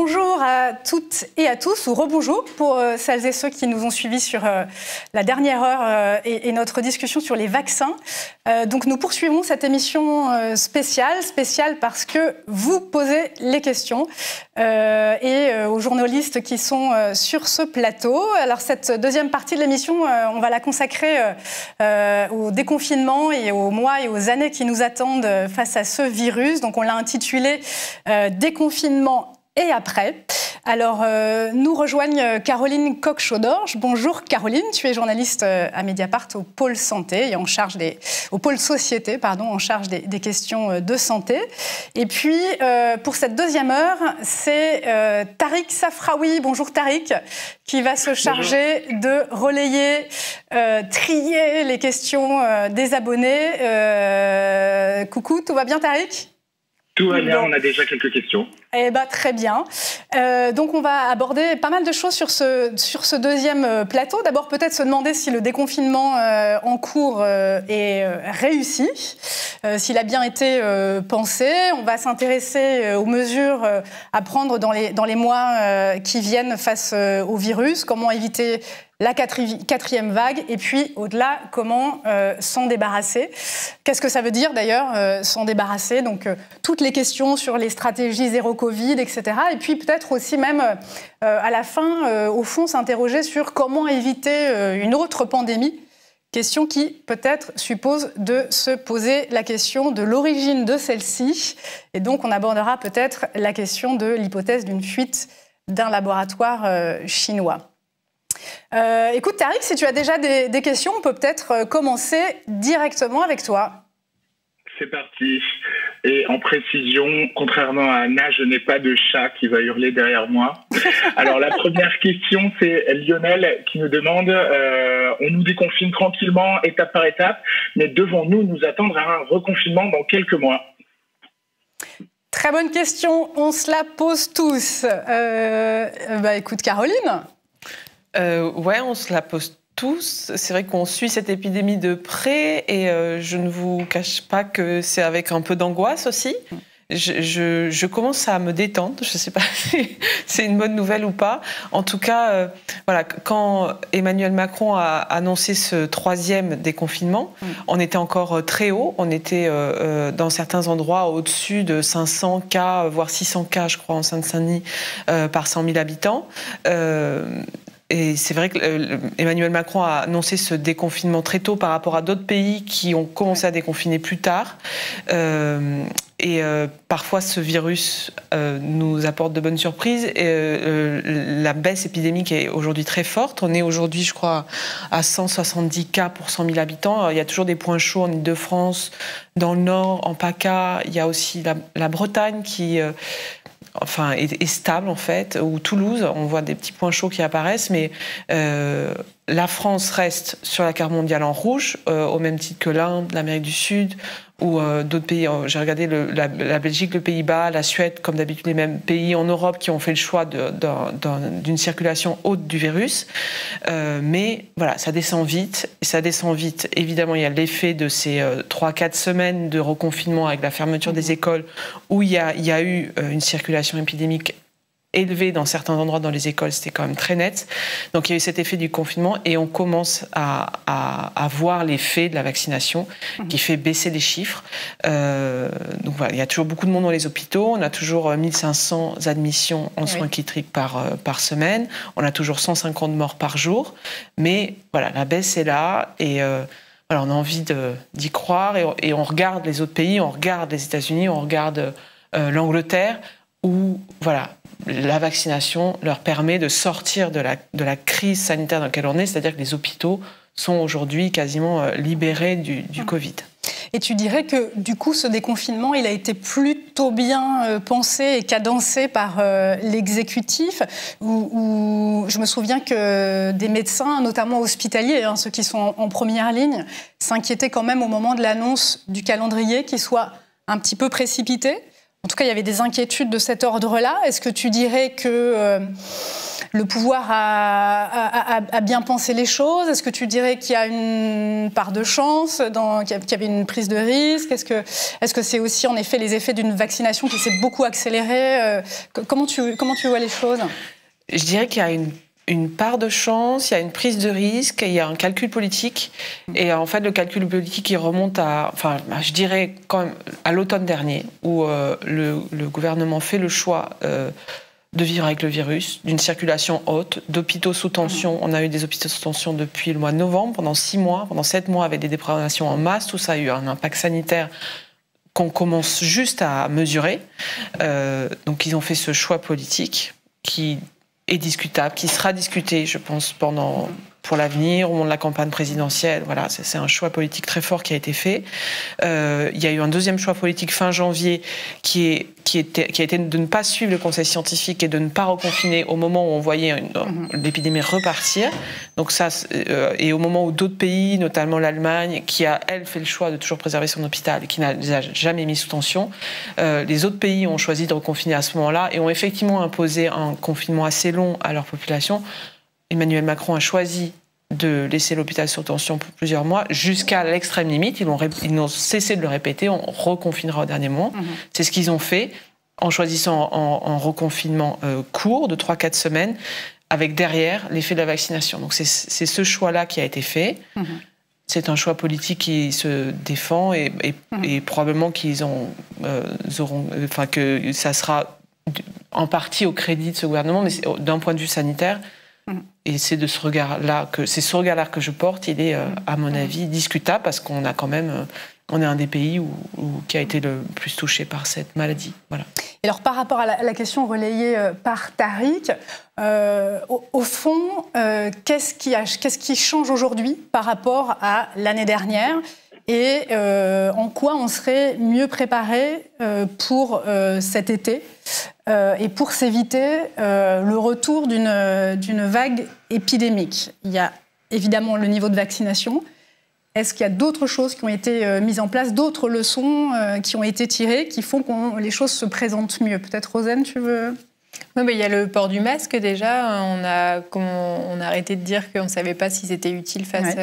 Bonjour à toutes et à tous, ou rebonjour pour celles et ceux qui nous ont suivis sur la dernière heure et notre discussion sur les vaccins. Donc nous poursuivons cette émission spéciale parce que vous posez les questions et aux journalistes qui sont sur ce plateau. Alors cette deuxième partie de l'émission, on va la consacrer au déconfinement et aux mois et aux années qui nous attendent face à ce virus. Donc on l'a intitulé Déconfinement et après. Alors, nous rejoignent Caroline Coq-Chaudorge. Bonjour Caroline, tu es journaliste à Mediapart au pôle santé et au pôle société, en charge des questions de santé. Et puis, pour cette deuxième heure, c'est Tariq Safraoui. Bonjour Tariq, qui va se charger de relayer, trier les questions des abonnés. Coucou, tout va bien Tariq ? Tout va bien, on a déjà quelques questions. Eh ben, très bien. Donc on va aborder pas mal de choses sur ce deuxième plateau. D'abord peut-être se demander si le déconfinement en cours est réussi, s'il a bien été pensé. On va s'intéresser aux mesures à prendre dans les mois qui viennent face au virus, comment éviter la quatrième vague, et puis au-delà, comment s'en débarrasser. Qu'est-ce que ça veut dire d'ailleurs, s'en débarrasser? Donc toutes les questions sur les stratégies zéro Covid, etc. Et puis peut-être aussi même à la fin, au fond, s'interroger sur comment éviter une autre pandémie. Question qui peut-être suppose de se poser la question de l'origine de celle-ci. Et donc on abordera peut-être la question de l'hypothèse d'une fuite d'un laboratoire chinois. Écoute Tariq, si tu as déjà des questions, on peut peut-être commencer directement avec toi. C'est parti. Et en précision, contrairement à Anna, je n'ai pas de chat qui va hurler derrière moi. Alors la première question, c'est Lionel qui nous demande, on nous déconfine tranquillement, étape par étape, mais devons-nous nous attendre à un reconfinement dans quelques mois? Très bonne question, on se la pose tous. Écoute Caroline. Ouais, on se la pose tous. C'est vrai qu'on suit cette épidémie de près et je ne vous cache pas que c'est avec un peu d'angoisse aussi. Je commence à me détendre. Je ne sais pas si c'est une bonne nouvelle ou pas. En tout cas, voilà, quand Emmanuel Macron a annoncé ce troisième déconfinement, on était encore très haut. On était dans certains endroits au-dessus de 500 cas, voire 600 cas, je crois, en Seine-Saint-Denis, par 100 000 habitants. Et c'est vrai que Emmanuel Macron a annoncé ce déconfinement très tôt par rapport à d'autres pays qui ont commencé à déconfiner plus tard. Parfois, ce virus nous apporte de bonnes surprises. La baisse épidémique est aujourd'hui très forte. On est aujourd'hui, je crois, à 170 cas pour 100 000 habitants. Alors, il y a toujours des points chauds en Île-de-France, dans le Nord, en PACA. Il y a aussi la Bretagne qui... est stable en fait, ou Toulouse, on voit des petits points chauds qui apparaissent, mais la France reste sur la carte mondiale en rouge, au même titre que l'Inde, l'Amérique du Sud, ou d'autres pays. J'ai regardé la Belgique, le Pays-Bas, la Suède, comme d'habitude les mêmes pays en Europe qui ont fait le choix d'une circulation haute du virus. Mais voilà, ça descend vite. Et ça descend vite. Évidemment, il y a l'effet de ces 3-4 semaines de reconfinement avec la fermeture des écoles où il y a eu une circulation épidémique élevé dans certains endroits dans les écoles, c'était quand même très net. Donc il y a eu cet effet du confinement et on commence à voir l'effet de la vaccination qui fait baisser les chiffres. Donc voilà, il y a toujours beaucoup de monde dans les hôpitaux, on a toujours 1500 admissions en soins critiques par semaine, on a toujours 150 morts par jour, mais voilà, la baisse est là et voilà, on a envie d'y croire et on regarde les autres pays, on regarde les États-Unis, on regarde l'Angleterre où voilà, la vaccination leur permet de sortir de la crise sanitaire dans laquelle on est, c'est-à-dire que les hôpitaux sont aujourd'hui quasiment libérés du Covid. Et tu dirais que du coup ce déconfinement il a été plutôt bien pensé et cadencé par l'exécutif où je me souviens que des médecins, notamment hospitaliers, ceux qui sont en première ligne, s'inquiétaient quand même au moment de l'annonce du calendrier qui soit un petit peu précipité. En tout cas, il y avait des inquiétudes de cet ordre-là. Est-ce que tu dirais que le pouvoir a bien pensé les choses? Est-ce que tu dirais qu'il y a une part de chance, qu'il y avait une prise de risque? Est-ce que c'est aussi en effet les effets d'une vaccination qui s'est beaucoup accélérée? Comment tu vois les choses? Je dirais qu'il y a une part de chance, il y a une prise de risque, il y a un calcul politique. Et en fait, le calcul politique, il remonte je dirais quand même à l'automne dernier, où le gouvernement fait le choix de vivre avec le virus, d'une circulation haute, d'hôpitaux sous tension. On a eu des hôpitaux sous tension depuis le mois de novembre, pendant 6 mois, pendant 7 mois, avec des déprivations en masse. Tout ça a eu un impact sanitaire qu'on commence juste à mesurer. Donc ils ont fait ce choix politique qui est discutable, qui sera discuté, je pense, pour l'avenir, au moment de la campagne présidentielle. Voilà, c'est un choix politique très fort qui a été fait. Il y a eu un deuxième choix politique fin janvier qui a été de ne pas suivre le conseil scientifique et de ne pas reconfiner au moment où on voyait l'épidémie repartir. Donc ça, et au moment où d'autres pays, notamment l'Allemagne, qui a, elle, fait le choix de toujours préserver son hôpital et qui n'a jamais mis sous tension, les autres pays ont choisi de reconfiner à ce moment-là et ont effectivement imposé un confinement assez long à leur population. Emmanuel Macron a choisi de laisser l'hôpital sous tension pour plusieurs mois, jusqu'à l'extrême limite. Ils n'ont cessé de le répéter, on reconfinera au dernier moment. C'est ce qu'ils ont fait en choisissant un reconfinement court de 3-4 semaines, avec derrière l'effet de la vaccination. Donc c'est ce choix-là qui a été fait. C'est un choix politique qui se défend et probablement que ça sera en partie au crédit de ce gouvernement, mais d'un point de vue sanitaire. Et c'est ce regard-là que je porte. Il est, à mon avis, discutable parce qu'on a quand même, on est un des pays qui a été le plus touché par cette maladie. Voilà. Et alors, par rapport à la question relayée par Tariq, au fond, qu'est-ce qui change aujourd'hui par rapport à l'année dernière? Et en quoi on serait mieux préparé pour cet été et pour s'éviter le retour d'une vague épidémique? Il y a évidemment le niveau de vaccination. Est-ce qu'il y a d'autres choses qui ont été mises en place, d'autres leçons qui ont été tirées, qui font que les choses se présentent mieux? Peut-être, Rosane, tu veux... Oui, il y a le port du masque déjà. On a arrêté de dire qu'on ne savait pas si c'était utile face...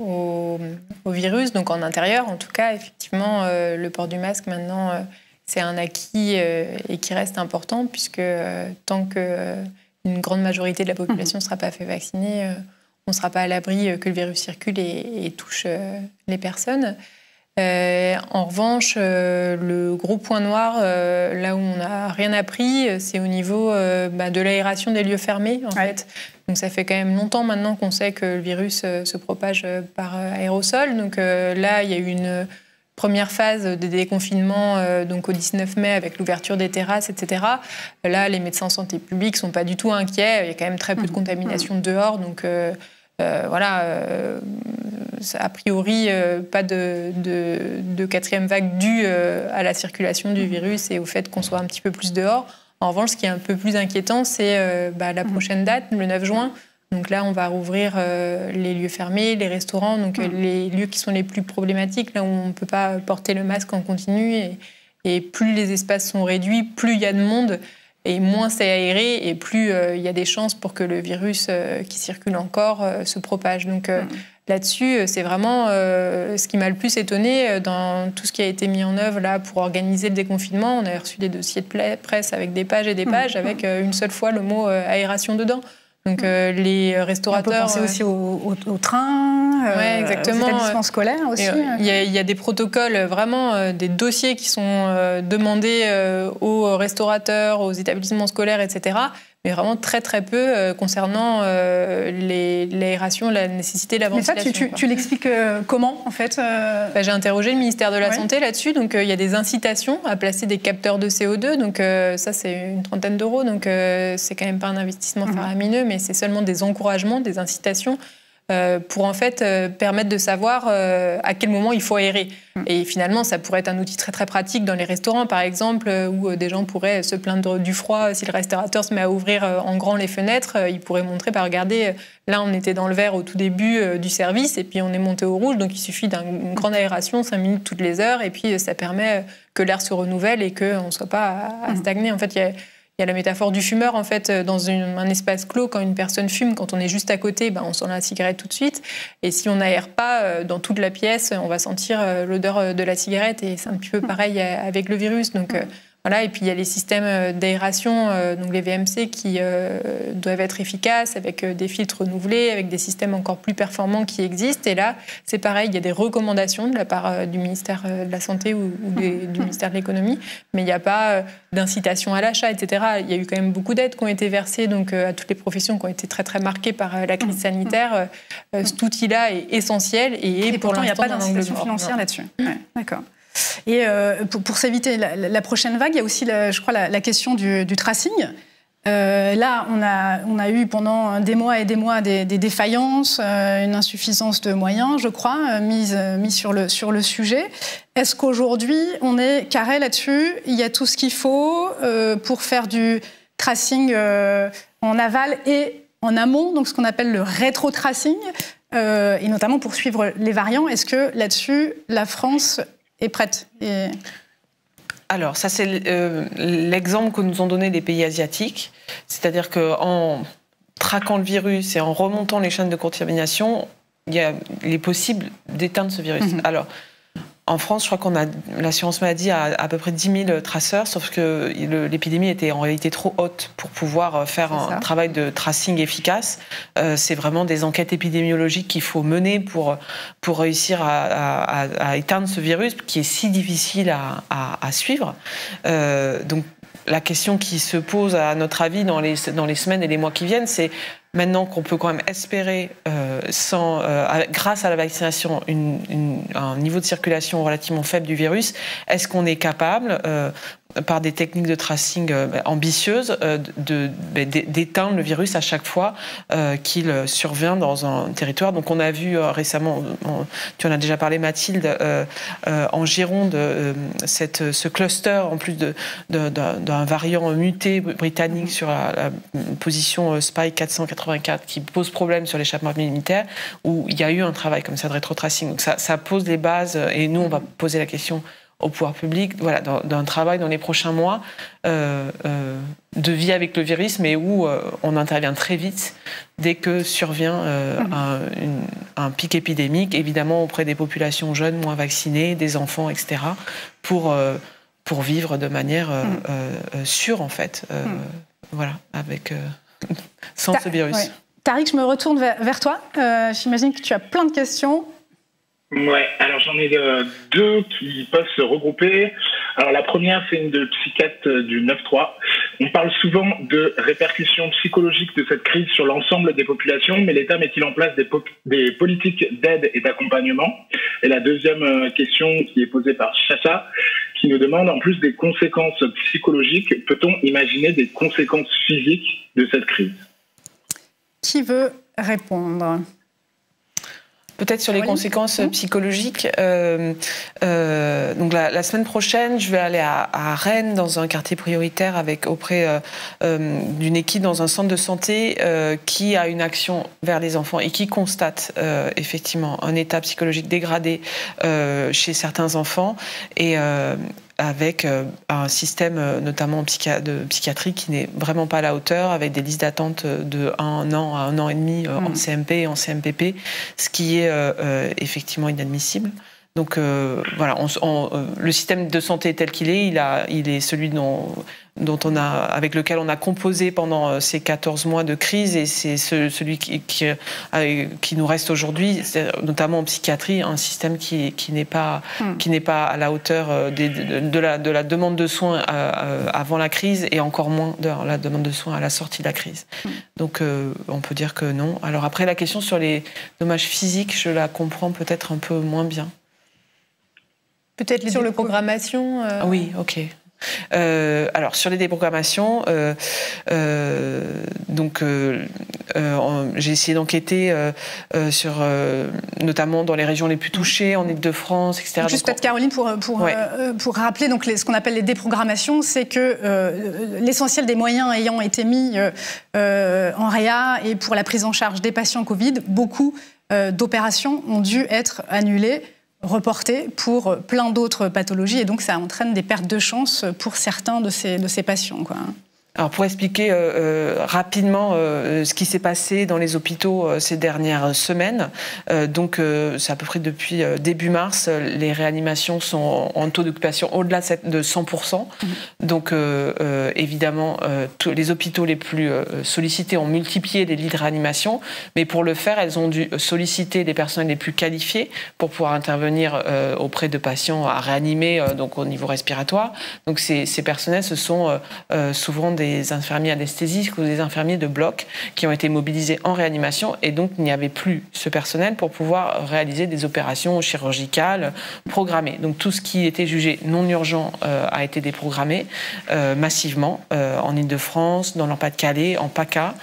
Au virus, donc en intérieur en tout cas, effectivement, le port du masque maintenant, c'est un acquis et qui reste important puisque tant qu'une grande majorité de la population ne sera pas fait vacciner, on ne sera pas à l'abri que le virus circule et touche les personnes. En revanche, le gros point noir, là où on n'a rien appris, c'est au niveau de l'aération des lieux fermés, en fait. Donc ça fait quand même longtemps maintenant qu'on sait que le virus se propage par aérosol. Donc là, il y a eu une première phase de déconfinement donc au 19 mai avec l'ouverture des terrasses, etc. Là, les médecins en santé publique ne sont pas du tout inquiets. Il y a quand même très peu de contamination dehors. Donc a priori, pas de quatrième vague due à la circulation du virus et au fait qu'on soit un petit peu plus dehors. En revanche, ce qui est un peu plus inquiétant, c'est la prochaine date, le 9 juin. Donc là, on va rouvrir les lieux fermés, les restaurants, donc les lieux qui sont les plus problématiques, là où on ne peut pas porter le masque en continu. Et plus les espaces sont réduits, plus il y a de monde et moins c'est aéré et plus il y a des chances pour que le virus qui circule encore se propage. Donc là-dessus, c'est vraiment ce qui m'a le plus étonné dans tout ce qui a été mis en œuvre là, pour organiser le déconfinement. On a reçu des dossiers de presse avec des pages et des pages avec une seule fois le mot aération dedans. Donc les restaurateurs... On peut penser aussi au train, exactement. Aux établissements scolaires aussi. Il y a des protocoles, vraiment des dossiers qui sont demandés aux restaurateurs, aux établissements scolaires, etc. Mais vraiment très très peu concernant l'aération, la nécessité de la ventilation. Mais ça, tu l'expliques comment, en fait J'ai interrogé le ministère de la Santé là-dessus. Donc, il y a des incitations à placer des capteurs de CO2. Donc, ça, c'est une trentaine d'euros. Donc, c'est quand même pas un investissement faramineux, mais c'est seulement des encouragements, des incitations pour, en fait, permettre de savoir à quel moment il faut aérer. Et finalement, ça pourrait être un outil très, très pratique dans les restaurants, par exemple, où des gens pourraient se plaindre du froid. Si le restaurateur se met à ouvrir en grand les fenêtres, il pourrait montrer, regardez, là, on était dans le vert au tout début du service, et puis on est monté au rouge, donc il suffit d'une grande aération, 5 minutes toutes les heures, et puis ça permet que l'air se renouvelle et qu'on ne soit pas à stagner. En fait, il il y a la métaphore du fumeur, en fait, dans un espace clos, quand une personne fume, quand on est juste à côté, on sent la cigarette tout de suite. Et si on n'aère pas dans toute la pièce, on va sentir l'odeur de la cigarette. Et c'est un petit peu pareil avec le virus. Donc, voilà. Et puis, il y a les systèmes d'aération, donc les VMC, qui doivent être efficaces, avec des filtres renouvelés, avec des systèmes encore plus performants qui existent. Et là, c'est pareil, il y a des recommandations de la part du ministère de la Santé ou du ministère de l'Économie, mais il n'y a pas d'incitation à l'achat, etc. Il y a eu quand même beaucoup d'aides qui ont été versées donc, à toutes les professions qui ont été très, très marquées par la crise sanitaire. Cet outil-là est essentiel et pour l'instant, il n'y a pas d'incitation financière là-dessus. Ouais, d'accord. Et pour s'éviter la prochaine vague, il y a aussi, je crois, la question du tracing. Là, on a eu pendant des mois et des mois des défaillances, une insuffisance de moyens, je crois, mise sur le sujet. Est-ce qu'aujourd'hui, on est carré là-dessus? Il y a tout ce qu'il faut pour faire du tracing en aval et en amont, donc ce qu'on appelle le rétro-tracing, et notamment pour suivre les variants. Est-ce que là-dessus, la France est prête? Alors, ça, c'est l'exemple que nous ont donné les pays asiatiques. C'est-à-dire qu'en traquant le virus et en remontant les chaînes de contamination, il est possible d'éteindre ce virus. Alors, en France, je crois qu'on a l'assurance maladie à peu près 10 000 traceurs, sauf que l'épidémie était en réalité trop haute pour pouvoir faire un travail de tracing efficace. C'est vraiment des enquêtes épidémiologiques qu'il faut mener pour réussir à éteindre ce virus qui est si difficile à suivre. Donc, la question qui se pose, à notre avis, dans les semaines et les mois qui viennent, c'est maintenant qu'on peut quand même espérer, grâce à la vaccination, un niveau de circulation relativement faible du virus, est-ce qu'on est capable, par des techniques de tracing ambitieuses, d'éteindre le virus à chaque fois qu'il survient dans un territoire. Donc on a vu récemment, tu en as déjà parlé Mathilde, en Gironde, ce cluster, en plus d'un variant muté britannique sur la position Spike 484 qui pose problème sur l'échappement militaire, où il y a eu un travail comme ça de rétro-tracing. Donc ça pose les bases, et nous on va poser la question au pouvoir public, voilà, d'un travail dans les prochains mois de vie avec le virus, mais où on intervient très vite dès que survient un pic épidémique, évidemment auprès des populations jeunes, moins vaccinées, des enfants, etc., pour vivre de manière sûre, en fait, voilà, sans ce virus. Ouais. Tariq, je me retourne vers toi. J'imagine que tu as plein de questions. Ouais, alors j'en ai deux qui peuvent se regrouper. Alors la première, c'est une de psychiatre du 9-3. On parle souvent de répercussions psychologiques de cette crise sur l'ensemble des populations, mais l'État met-il en place des politiques d'aide et d'accompagnement? Et la deuxième question qui est posée par Chacha, qui nous demande, en plus des conséquences psychologiques, peut-on imaginer des conséquences physiques de cette crise? Qui veut répondre? Peut-être sur les conséquences psychologiques. Donc la semaine prochaine, je vais aller à Rennes, dans un quartier prioritaire, auprès d'une équipe dans un centre de santé qui a une action vers les enfants et qui constate effectivement un état psychologique dégradé chez certains enfants, et avec un système notamment de psychiatrie qui n'est vraiment pas à la hauteur, avec des listes d'attente de 1 an à 1 an et demi en CMP et en CMPP, ce qui est effectivement inadmissible. Donc voilà, le système de santé tel qu'il est, il est celui avec lequel on a composé pendant ces 14 mois de crise, et c'est celui qui nous reste aujourd'hui, notamment en psychiatrie, un système qui n'est pas à la hauteur de la demande de soins avant la crise, et encore moins de la demande de soins à la sortie de la crise. Donc on peut dire que non. Alors après, la question sur les dommages physiques, je la comprends peut-être un peu moins bien. Peut-être sur les programmations. Oui, ok. Alors sur les déprogrammations, j'ai essayé d'enquêter sur, notamment dans les régions les plus touchées, en Île-de-France, etc. Juste peut-être Caroline pour rappeler donc ce qu'on appelle les déprogrammations, c'est que l'essentiel des moyens ayant été mis en réa et pour la prise en charge des patients Covid, beaucoup d'opérations ont dû être annulées, reportés pour plein d'autres pathologies, et donc ça entraîne des pertes de chance pour certains de ces patients, quoi. Alors pour expliquer rapidement ce qui s'est passé dans les hôpitaux ces dernières semaines, donc c'est à peu près depuis début mars, les réanimations sont en taux d'occupation au-delà de 100%. Donc évidemment, les hôpitaux les plus sollicités ont multiplié les lits de réanimation, mais pour le faire, elles ont dû solliciter les personnels les plus qualifiés pour pouvoir intervenir auprès de patients à réanimer, donc au niveau respiratoire. Donc ces personnels, ce sont souvent des infirmiers anesthésistes ou des infirmiers de bloc qui ont été mobilisés en réanimation, et donc il n'y avait plus ce personnel pour pouvoir réaliser des opérations chirurgicales programmées. Donc tout ce qui était jugé non urgent a été déprogrammé massivement en Île-de-France, dans l'Pas-de-Calais, en PACA.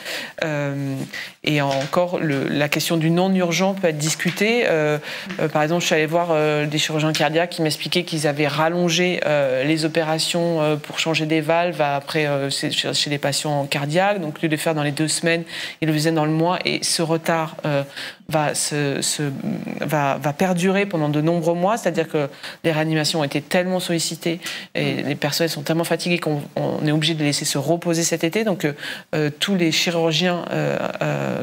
Et encore, la question du non-urgent peut être discutée. Par exemple, je suis allée voir des chirurgiens cardiaques qui m'expliquaient qu'ils avaient rallongé les opérations pour changer des valves après chez les patients cardiaques. Donc, au lieu de le faire dans les 2 semaines, ils le faisaient dans le mois. Et ce retard va perdurer pendant de nombreux mois. C'est-à-dire que les réanimations ont été tellement sollicitées et les personnels sont tellement fatigués qu'on est obligé de les laisser se reposer cet été. Donc, tous les chirurgiens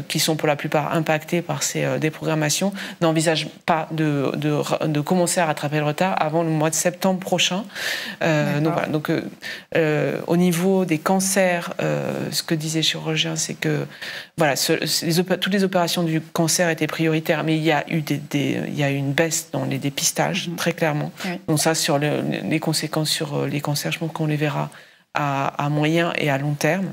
qui sont pour la plupart impactés par ces déprogrammations n'envisagent pas de commencer à rattraper le retard avant le mois de septembre prochain. Donc, voilà. Donc, au niveau des cancers, ce que disait le chirurgien, c'est que voilà, toutes les opérations du cancer étaient prioritaires, mais il y a eu une baisse dans les dépistages, très clairement. Oui. Donc ça, sur les conséquences sur les cancers, je pense qu'on les verra à moyen et à long terme.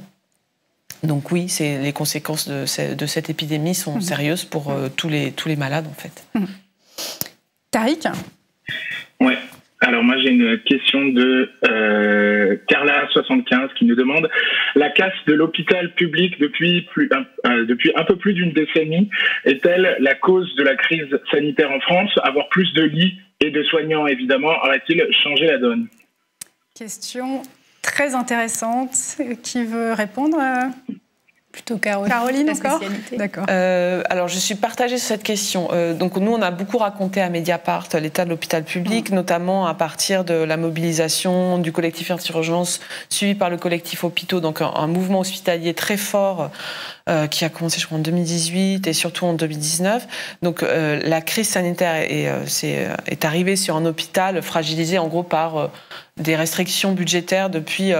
Donc oui, les conséquences de cette épidémie sont sérieuses pour tous les malades, en fait. Tariq ? Ouais. Alors moi j'ai une question de Carla75 qui nous demande: la casse de l'hôpital public depuis un peu plus d'une décennie est-elle la cause de la crise sanitaire en France? Avoir plus de lits et de soignants évidemment aurait-il changé la donne? Question très intéressante. Qui veut répondre? Plutôt Caroline. Caroline encore. D'accord. Alors je suis partagée sur cette question. Donc nous on a beaucoup raconté à Mediapart l'état de l'hôpital public, notamment à partir de la mobilisation du collectif Urgence suivi par le collectif Hôpitaux, donc un mouvement hospitalier très fort qui a commencé je crois en 2018 et surtout en 2019. Donc la crise sanitaire est arrivée sur un hôpital fragilisé en gros par des restrictions budgétaires depuis,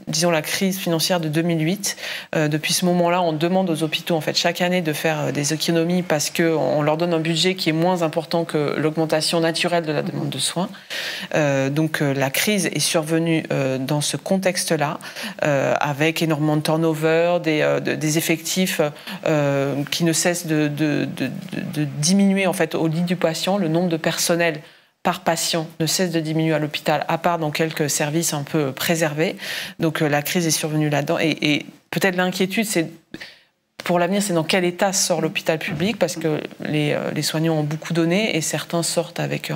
disons, la crise financière de 2008. Depuis ce moment-là, on demande aux hôpitaux, en fait, chaque année de faire des économies parce qu'on leur donne un budget qui est moins important que l'augmentation naturelle de la demande de soins. Donc, la crise est survenue dans ce contexte-là, avec énormément de turnover, des effectifs qui ne cessent de diminuer, en fait, au lit du patient, le nombre de personnels par patient ne cesse de diminuer à l'hôpital, à part dans quelques services un peu préservés. Donc la crise est survenue là-dedans. Et peut-être l'inquiétude, c'est pour l'avenir, c'est dans quel état sort l'hôpital public, parce que les soignants ont beaucoup donné et certains sortent avec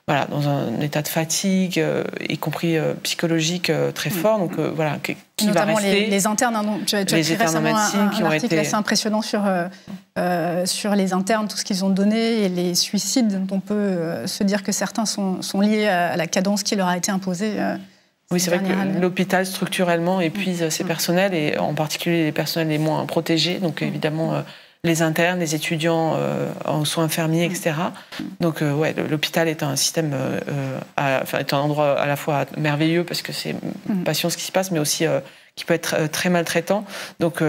dans un état de fatigue, y compris psychologique très fort. Donc voilà, qui notamment va rester. Les internes, tu as écrit récemment un article assez impressionnant sur les internes, tout ce qu'ils ont donné et les suicides, dont on peut se dire que certains sont liés à la cadence qui leur a été imposée. Oui, c'est vrai que l'hôpital, structurellement, épuise ses personnels, et en particulier les personnels les moins protégés. Donc, évidemment, les internes, les étudiants en soins infirmiers, etc. Donc, l'hôpital est un système, est un endroit à la fois merveilleux, parce que c'est patient ce qui se passe, mais aussi qui peut être très maltraitant. Donc,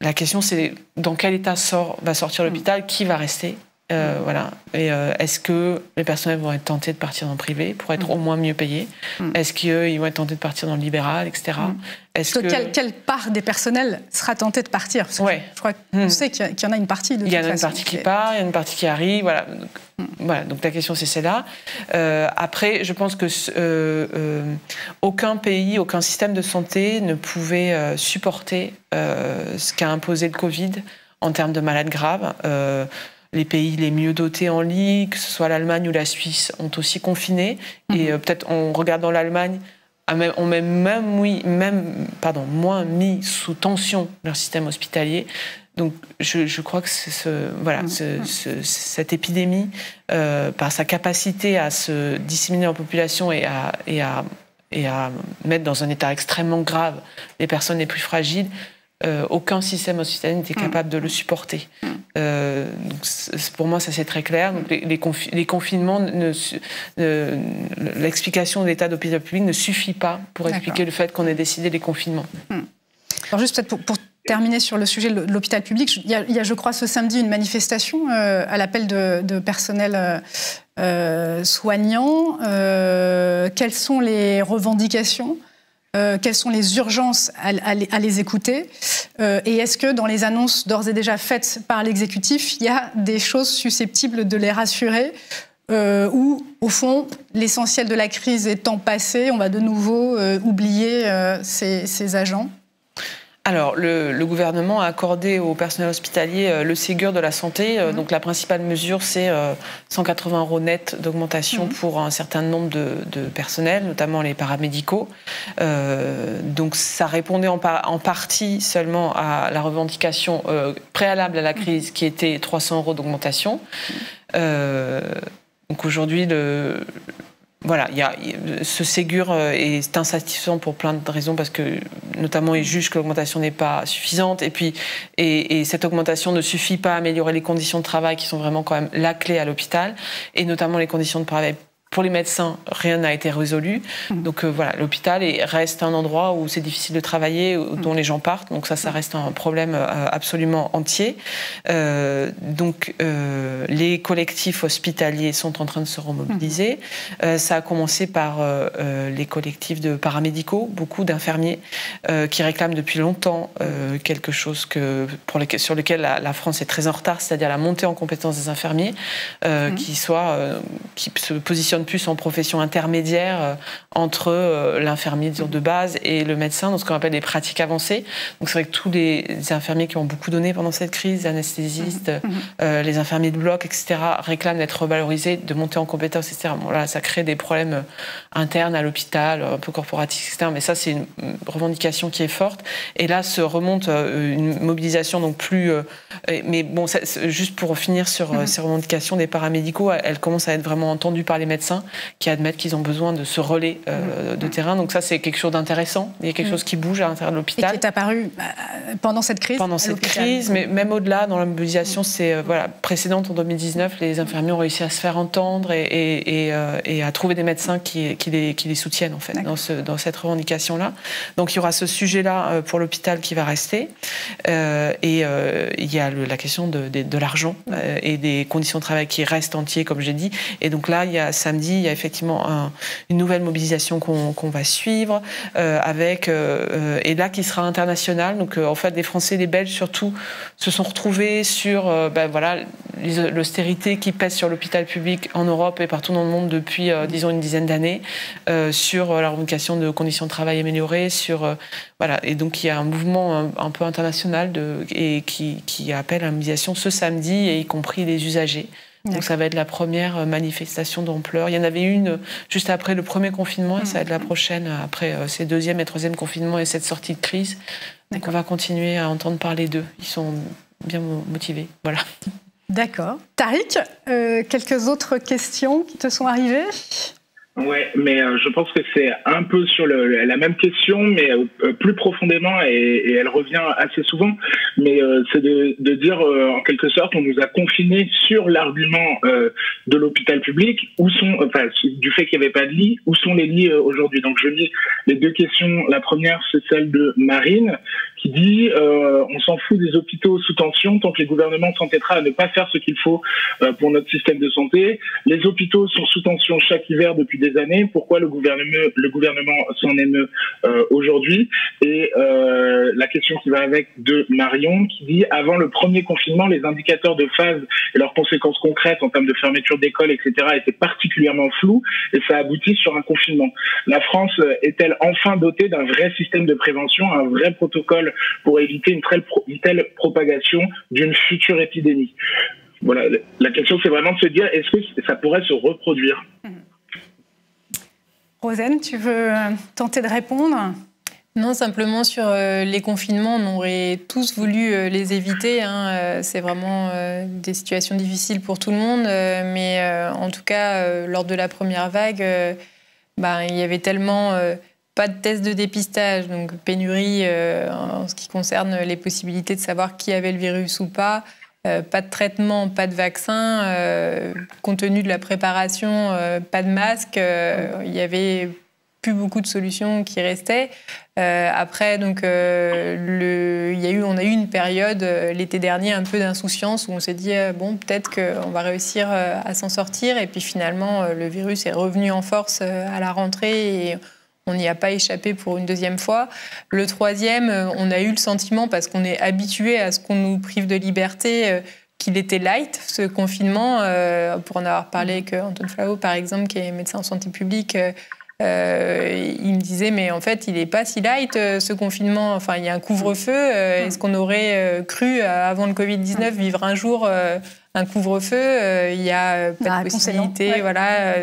la question, c'est dans quel état va sortir l'hôpital, qui va rester? Voilà. Et est-ce que les personnels vont être tentés de partir dans le privé pour être au moins mieux payés? Est-ce qu'ils vont être tentés de partir dans le libéral, etc. Quelle part des personnels sera tentée de partir? Parce que je crois qu'on sait qu'il y en a une partie de toute façon. Il y en a une partie qui part, il y a une partie qui arrive. Voilà. Voilà. Donc la question, c'est celle-là. Après, je pense que aucun pays, aucun système de santé ne pouvait supporter ce qu'a imposé le Covid en termes de malades graves. Les pays les mieux dotés en lits, que ce soit l'Allemagne ou la Suisse, ont aussi confiné. Et peut-être en regardant l'Allemagne, ont moins mis sous tension leur système hospitalier. Donc je crois que cette épidémie, par sa capacité à se disséminer en population et à et à mettre dans un état extrêmement grave les personnes les plus fragiles, aucun système hospitalier n'était capable de le supporter. Donc pour moi, ça c'est très clair. Donc les confinements, l'explication de l'état d'hôpital public ne suffit pas pour expliquer le fait qu'on ait décidé les confinements. Alors juste peut-être pour terminer sur le sujet de l'hôpital public, il y a, je crois, ce samedi une manifestation à l'appel de personnel soignant. Quelles sont les revendications ? Quelles sont les urgences à les écouter? Et est-ce que dans les annonces d'ores et déjà faites par l'exécutif, il y a des choses susceptibles de les rassurer ou, au fond, l'essentiel de la crise étant passé, on va de nouveau oublier ces agents? Alors, le gouvernement a accordé au personnel hospitalier le Ségur de la santé. Donc, la principale mesure, c'est 180 € net d'augmentation pour un certain nombre de personnels, notamment les paramédicaux. Donc, ça répondait en partie seulement à la revendication préalable à la crise, qui était 300 € d'augmentation. Donc, aujourd'hui, voilà, ce Ségur est insatisfaisant pour plein de raisons, parce que notamment ils jugent que l'augmentation n'est pas suffisante, et cette augmentation ne suffit pas à améliorer les conditions de travail qui sont vraiment quand même la clé à l'hôpital, et notamment les conditions de travail. Pour les médecins, rien n'a été résolu. Donc voilà, l'hôpital reste un endroit où c'est difficile de travailler, dont les gens partent. Donc ça reste un problème absolument entier. Donc les collectifs hospitaliers sont en train de se remobiliser. Ça a commencé par les collectifs de paramédicaux, beaucoup d'infirmiers qui réclament depuis longtemps quelque chose sur lequel la France est très en retard, c'est-à-dire la montée en compétence des infirmiers, qui se positionnent plus en profession intermédiaire entre l'infirmier de base et le médecin, dans ce qu'on appelle des pratiques avancées. Donc c'est vrai que tous les infirmiers qui ont beaucoup donné pendant cette crise, les anesthésistes, les infirmiers de bloc, etc., réclament d'être revalorisés, de monter en compétences, etc. Bon, là, ça crée des problèmes internes à l'hôpital, un peu corporatifs, etc. Mais ça, c'est une revendication qui est forte. Et là, se remonte une mobilisation donc plus... mais bon, juste pour finir sur ces revendications des paramédicaux, elles commencent à être vraiment entendues par les médecins qui admettent qu'ils ont besoin de ce relais de terrain. Donc ça, c'est quelque chose d'intéressant. Il y a quelque chose qui bouge à l'intérieur de l'hôpital. Et qui est apparu pendant cette crise. Pendant cette crise, mais même au-delà, dans la mobilisation précédente, en 2019, les infirmiers ont réussi à se faire entendre et à trouver des médecins qui les soutiennent, en fait, dans cette revendication-là. Donc il y aura ce sujet-là pour l'hôpital qui va rester. Et il y a la question de l'argent et des conditions de travail qui restent entiers, comme j'ai dit. Et donc là, samedi, il y a effectivement une nouvelle mobilisation qu'on va suivre, et là qui sera internationale. Donc en fait, les Français et les Belges surtout se sont retrouvés sur l'austérité qui pèse sur l'hôpital public en Europe et partout dans le monde depuis, disons, une dizaine d'années, sur la revendication de conditions de travail améliorées, et donc il y a un mouvement un peu international qui appelle à la mobilisation ce samedi, et y compris les usagers. Donc ça va être la première manifestation d'ampleur. Il y en avait une juste après le premier confinement, et ça va être la prochaine après ces deuxième et troisième confinements et cette sortie de crise. Donc on va continuer à entendre parler d'eux. Ils sont bien motivés. Voilà. D'accord. Tariq, quelques autres questions qui te sont arrivées ? Ouais, mais je pense que c'est un peu sur la même question, mais plus profondément, et elle revient assez souvent. Mais c'est de dire, en quelque sorte, on nous a confinés sur l'argument de l'hôpital public, du fait qu'il n'y avait pas de lit, où sont les lits aujourd'hui. Donc je lis les deux questions. La première, c'est celle de Marine, qui dit on s'en fout des hôpitaux sous tension tant que les gouvernements s'entêtera à ne pas faire ce qu'il faut pour notre système de santé. Les hôpitaux sont sous tension chaque hiver depuis des années. Pourquoi le gouvernement s'en émeut aujourd'hui? Et la question qui va avec de Marion, qui dit avant le premier confinement, les indicateurs de phase et leurs conséquences concrètes en termes de fermeture d'écoles, etc., étaient particulièrement flous, et ça aboutit sur un confinement. La France est-elle enfin dotée d'un vrai système de prévention, un vrai protocole pour éviter une telle propagation d'une future épidémie? Voilà, la question, c'est vraiment de se dire, est-ce que ça pourrait se reproduire? Rosen, tu veux tenter de répondre? Non, simplement sur les confinements, on aurait tous voulu les éviter. C'est vraiment des situations difficiles pour tout le monde. Mais en tout cas, lors de la première vague, il y avait tellement pas de tests de dépistage, donc pénurie en ce qui concerne les possibilités de savoir qui avait le virus ou pas, pas de traitement, pas de vaccin, compte tenu de la préparation, pas de masque, il y avait plus beaucoup de solutions qui restaient. Après, donc, on a eu une période l'été dernier un peu d'insouciance où on s'est dit peut-être qu'on va réussir à s'en sortir. Et puis finalement, le virus est revenu en force à la rentrée et on n'y a pas échappé pour une deuxième fois. Le troisième, on a eu le sentiment, parce qu'on est habitué à ce qu'on nous prive de liberté, qu'il était light, ce confinement. Pour en avoir parlé avec Antoine Flau, par exemple, qui est médecin en santé publique, il me disait, mais en fait, il n'est pas si light, ce confinement. Enfin, il y a un couvre-feu. Est-ce qu'on aurait cru, avant le Covid-19, vivre un jour un couvre-feu? Il n'y a pas de possibilité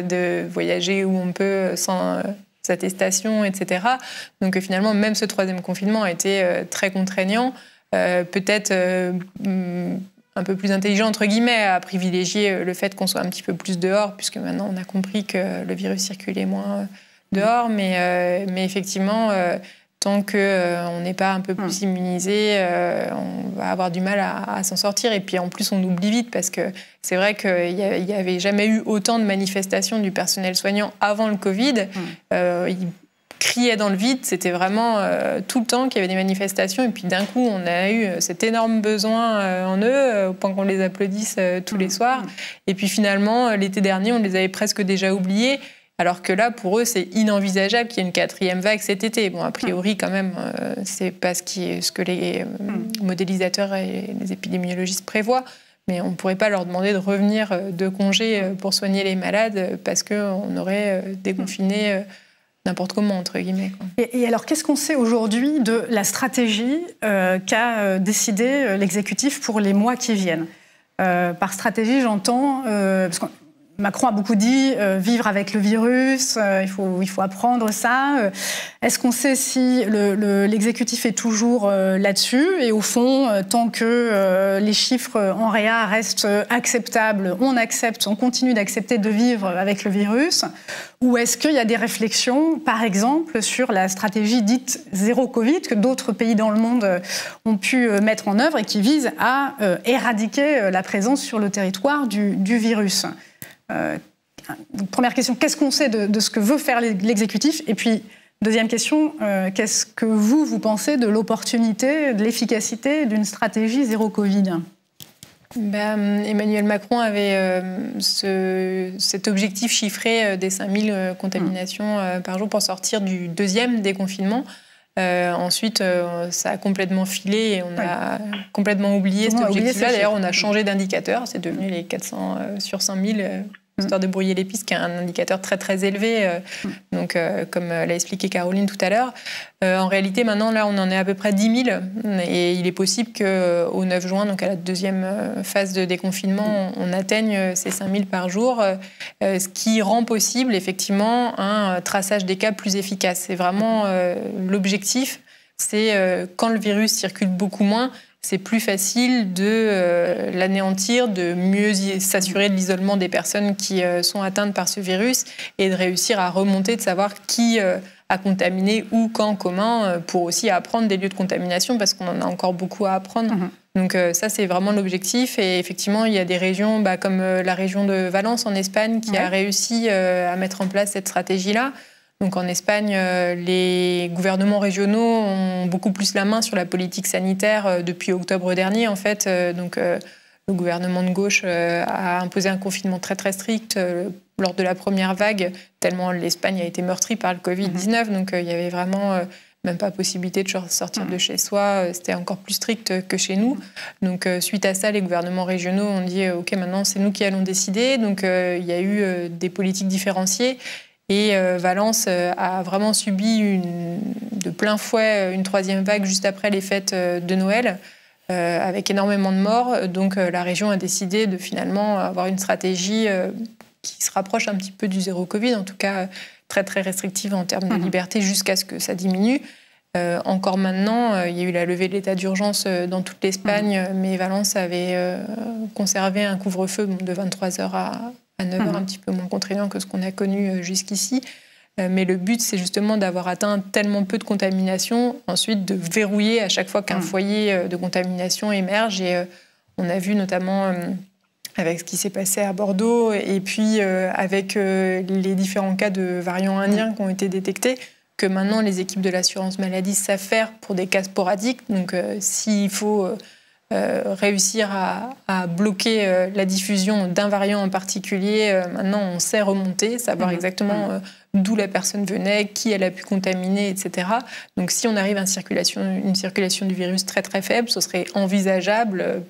de voyager où on peut sans attestation, etc. Donc finalement, même ce troisième confinement a été très contraignant. Peut-être un peu plus intelligent, entre guillemets, à privilégier le fait qu'on soit un petit peu plus dehors, puisque maintenant on a compris que le virus circulait moins dehors. Mais effectivement, tant qu'on n'est pas un peu plus immunisé, on va avoir du mal à s'en sortir. Et puis en plus, on oublie vite, parce que c'est vrai qu'il n'y avait jamais eu autant de manifestations du personnel soignant avant le Covid. Ils criaient dans le vide, c'était vraiment tout le temps qu'il y avait des manifestations. Et puis d'un coup, on a eu cet énorme besoin en eux, au point qu'on les applaudisse tous les soirs. Et puis finalement, l'été dernier, on les avait presque déjà oubliés. Alors que là, pour eux, c'est inenvisageable qu'il y ait une quatrième vague cet été. Bon, a priori, quand même, c'est pas ce que les modélisateurs et les épidémiologistes prévoient. Mais on ne pourrait pas leur demander de revenir de congé pour soigner les malades, parce qu'on aurait déconfiné n'importe comment, entre guillemets. Et alors, qu'est-ce qu'on sait aujourd'hui de la stratégie qu'a décidé l'exécutif pour les mois qui viennent? Par stratégie, j'entends... parce que Macron a beaucoup dit vivre avec le virus, il faut apprendre ça. Est-ce qu'on sait si l'exécutif est toujours là-dessus? Et au fond, tant que les chiffres en réa restent acceptables, on continue d'accepter de vivre avec le virus? Ou est-ce qu'il y a des réflexions, par exemple, sur la stratégie dite zéro Covid, que d'autres pays dans le monde ont pu mettre en œuvre et qui vise à éradiquer la présence sur le territoire du virus? Donc, première question, qu'est-ce qu'on sait de ce que veut faire l'exécutif? Et puis, deuxième question, qu'est-ce que vous pensez de l'opportunité, de l'efficacité d'une stratégie zéro Covid? Emmanuel Macron avait cet objectif chiffré des 5000 contaminations par jour pour sortir du deuxième déconfinement. Ensuite, ça a complètement filé et on a complètement oublié cet objectif-là. D'ailleurs, on a changé d'indicateur. C'est devenu les 400 sur 5000, histoire de brouiller les pistes, qui est un indicateur très, très élevé. Donc, comme l'a expliqué Caroline tout à l'heure. En réalité, maintenant, là, on en est à peu près 10 000. Et il est possible qu'au 9 juin, donc à la deuxième phase de déconfinement, on atteigne ces 5000 par jour. Ce qui rend possible, effectivement, un traçage des cas plus efficace. C'est vraiment l'objectif. C'est quand le virus circule beaucoup moins, c'est plus facile de l'anéantir, de mieux s'assurer de l'isolement des personnes qui sont atteintes par ce virus et de réussir à remonter, de savoir qui a contaminé, où, quand, comment, pour aussi apprendre des lieux de contamination, parce qu'on en a encore beaucoup à apprendre. Donc ça, c'est vraiment l'objectif. Et effectivement, il y a des régions comme la région de Valence en Espagne qui a réussi à mettre en place cette stratégie-là. Donc en Espagne, les gouvernements régionaux ont beaucoup plus la main sur la politique sanitaire depuis octobre dernier, en fait. Donc le gouvernement de gauche a imposé un confinement très très strict lors de la première vague, tellement l'Espagne a été meurtrie par le Covid-19. Donc il y avait vraiment même pas possibilité de sortir de chez soi. C'était encore plus strict que chez nous. Donc suite à ça, les gouvernements régionaux ont dit OK, maintenant c'est nous qui allons décider. Donc il y a eu des politiques différenciées. Et Valence a vraiment subi de plein fouet une troisième vague juste après les fêtes de Noël, avec énormément de morts. Donc la région a décidé de finalement avoir une stratégie qui se rapproche un petit peu du zéro Covid, en tout cas très très restrictive en termes de liberté, jusqu'à ce que ça diminue. Encore maintenant, il y a eu la levée de l'état d'urgence dans toute l'Espagne, mais Valence avait conservé un couvre-feu de 23h à 9h, un petit peu moins contraignant que ce qu'on a connu jusqu'ici. Mais le but, c'est justement d'avoir atteint tellement peu de contamination, ensuite de verrouiller à chaque fois qu'un foyer de contamination émerge. Et on a vu notamment avec ce qui s'est passé à Bordeaux et puis avec les différents cas de variants indiens qui ont été détectés, que maintenant les équipes de l'assurance maladie savent faire pour des cas sporadiques. Donc s'il faut réussir à bloquer la diffusion d'un variant en particulier, maintenant on sait remonter, savoir exactement d'où la personne venait, qui elle a pu contaminer, etc. Donc si on arrive à une circulation du virus très très faible, ce serait envisageable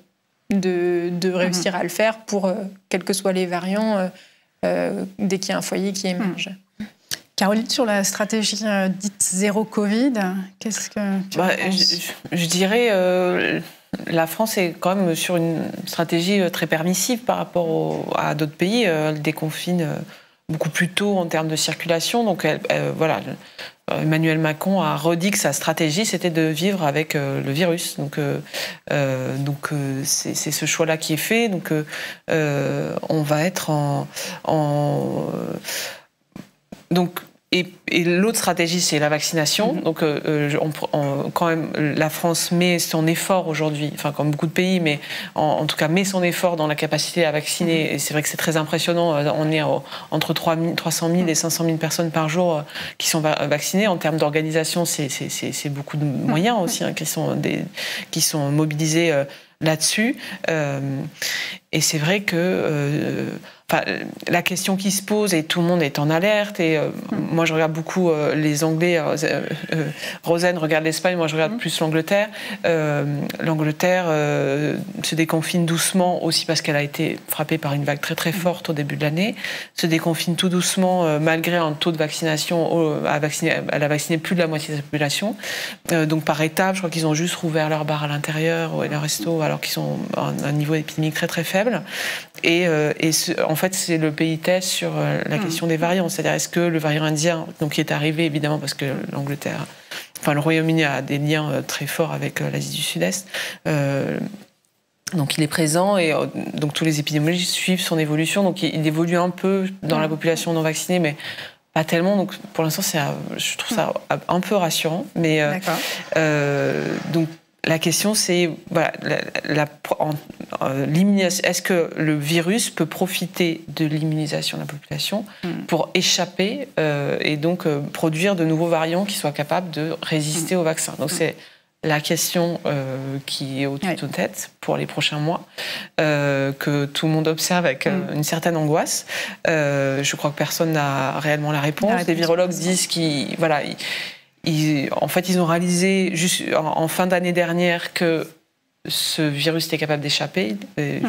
de réussir à le faire pour quels que soient les variants dès qu'il y a un foyer qui émerge. Caroline, sur la stratégie dite zéro Covid, qu'est-ce que tu penses ? Je dirais la France est quand même sur une stratégie très permissive par rapport à d'autres pays. Elle déconfine beaucoup plus tôt en termes de circulation. Donc voilà, Emmanuel Macron a redit que sa stratégie, c'était de vivre avec le virus. Donc c'est ce choix-là qui est fait. Donc on va être donc et l'autre stratégie, c'est la vaccination. Donc, quand même, la France met son effort aujourd'hui, enfin, comme beaucoup de pays, mais en tout cas, met son effort dans la capacité à vacciner. Et c'est vrai que c'est très impressionnant. On est entre 300 000 et 500 000 personnes par jour qui sont vaccinées. En termes d'organisation, c'est beaucoup de moyens aussi qui sont mobilisés là-dessus. Et c'est vrai que la question qui se pose, et tout le monde est en alerte, et moi je regarde beaucoup les Anglais, Rosen regarde l'Espagne, moi je regarde plus l'Angleterre. L'Angleterre se déconfine doucement aussi parce qu'elle a été frappée par une vague très très forte au début de l'année, se déconfine tout doucement malgré un taux de vaccination, elle a vacciné plus de la moitié de la population, donc par étapes. Je crois qu'ils ont juste rouvert leurs bars à l'intérieur et leurs restos alors qu'ils sont à un niveau épidémique très très faible. En fait, c'est le pays test sur la question des variants. C'est-à-dire, est-ce que le variant indien, donc qui est arrivé évidemment parce que le Royaume-Uni a des liens très forts avec l'Asie du Sud-Est, donc il est présent et donc tous les épidémiologistes suivent son évolution. Donc il évolue un peu dans la population non vaccinée, mais pas tellement. Donc pour l'instant, je trouve ça un peu rassurant. Mais donc la question, c'est est-ce que le virus peut profiter de l'immunisation de la population pour échapper et donc produire de nouveaux variants qui soient capables de résister au vaccin. Donc c'est la question qui est au-dessus de nos têtes pour les prochains mois, que tout le monde observe avec une certaine angoisse. Je crois que personne n'a réellement la réponse. Les virologues disent en fait, ils ont réalisé juste en fin d'année dernière que ce virus était capable d'échapper.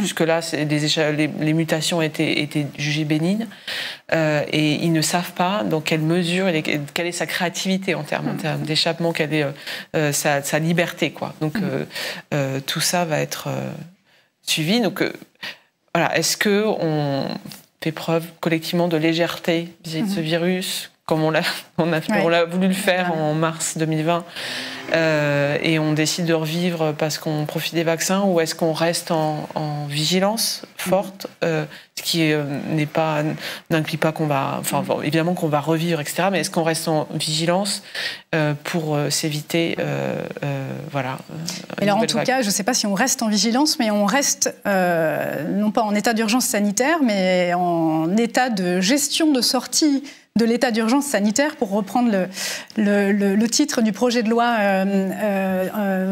Jusque-là, les mutations étaient jugées bénignes. Et ils ne savent pas dans quelle mesure, quelle est sa créativité en termes d'échappement, quelle est sa liberté, quoi. Donc, tout ça va être suivi. Donc, est-ce qu'on fait preuve collectivement de légèreté vis-à-vis de ce virus, comme on l'a voulu le faire en mars 2020, et on décide de revivre parce qu'on profite des vaccins, ou est-ce qu'on reste en vigilance forte, ce qui n'inclut pas qu'on va, évidemment qu'on va revivre, etc. Mais est-ce qu'on reste en vigilance pour s'éviter, alors en tout cas, je ne sais pas si on reste en vigilance, mais on reste non pas en état d'urgence sanitaire, mais en état de gestion de sortie de l'état d'urgence sanitaire, pour reprendre le titre du projet de loi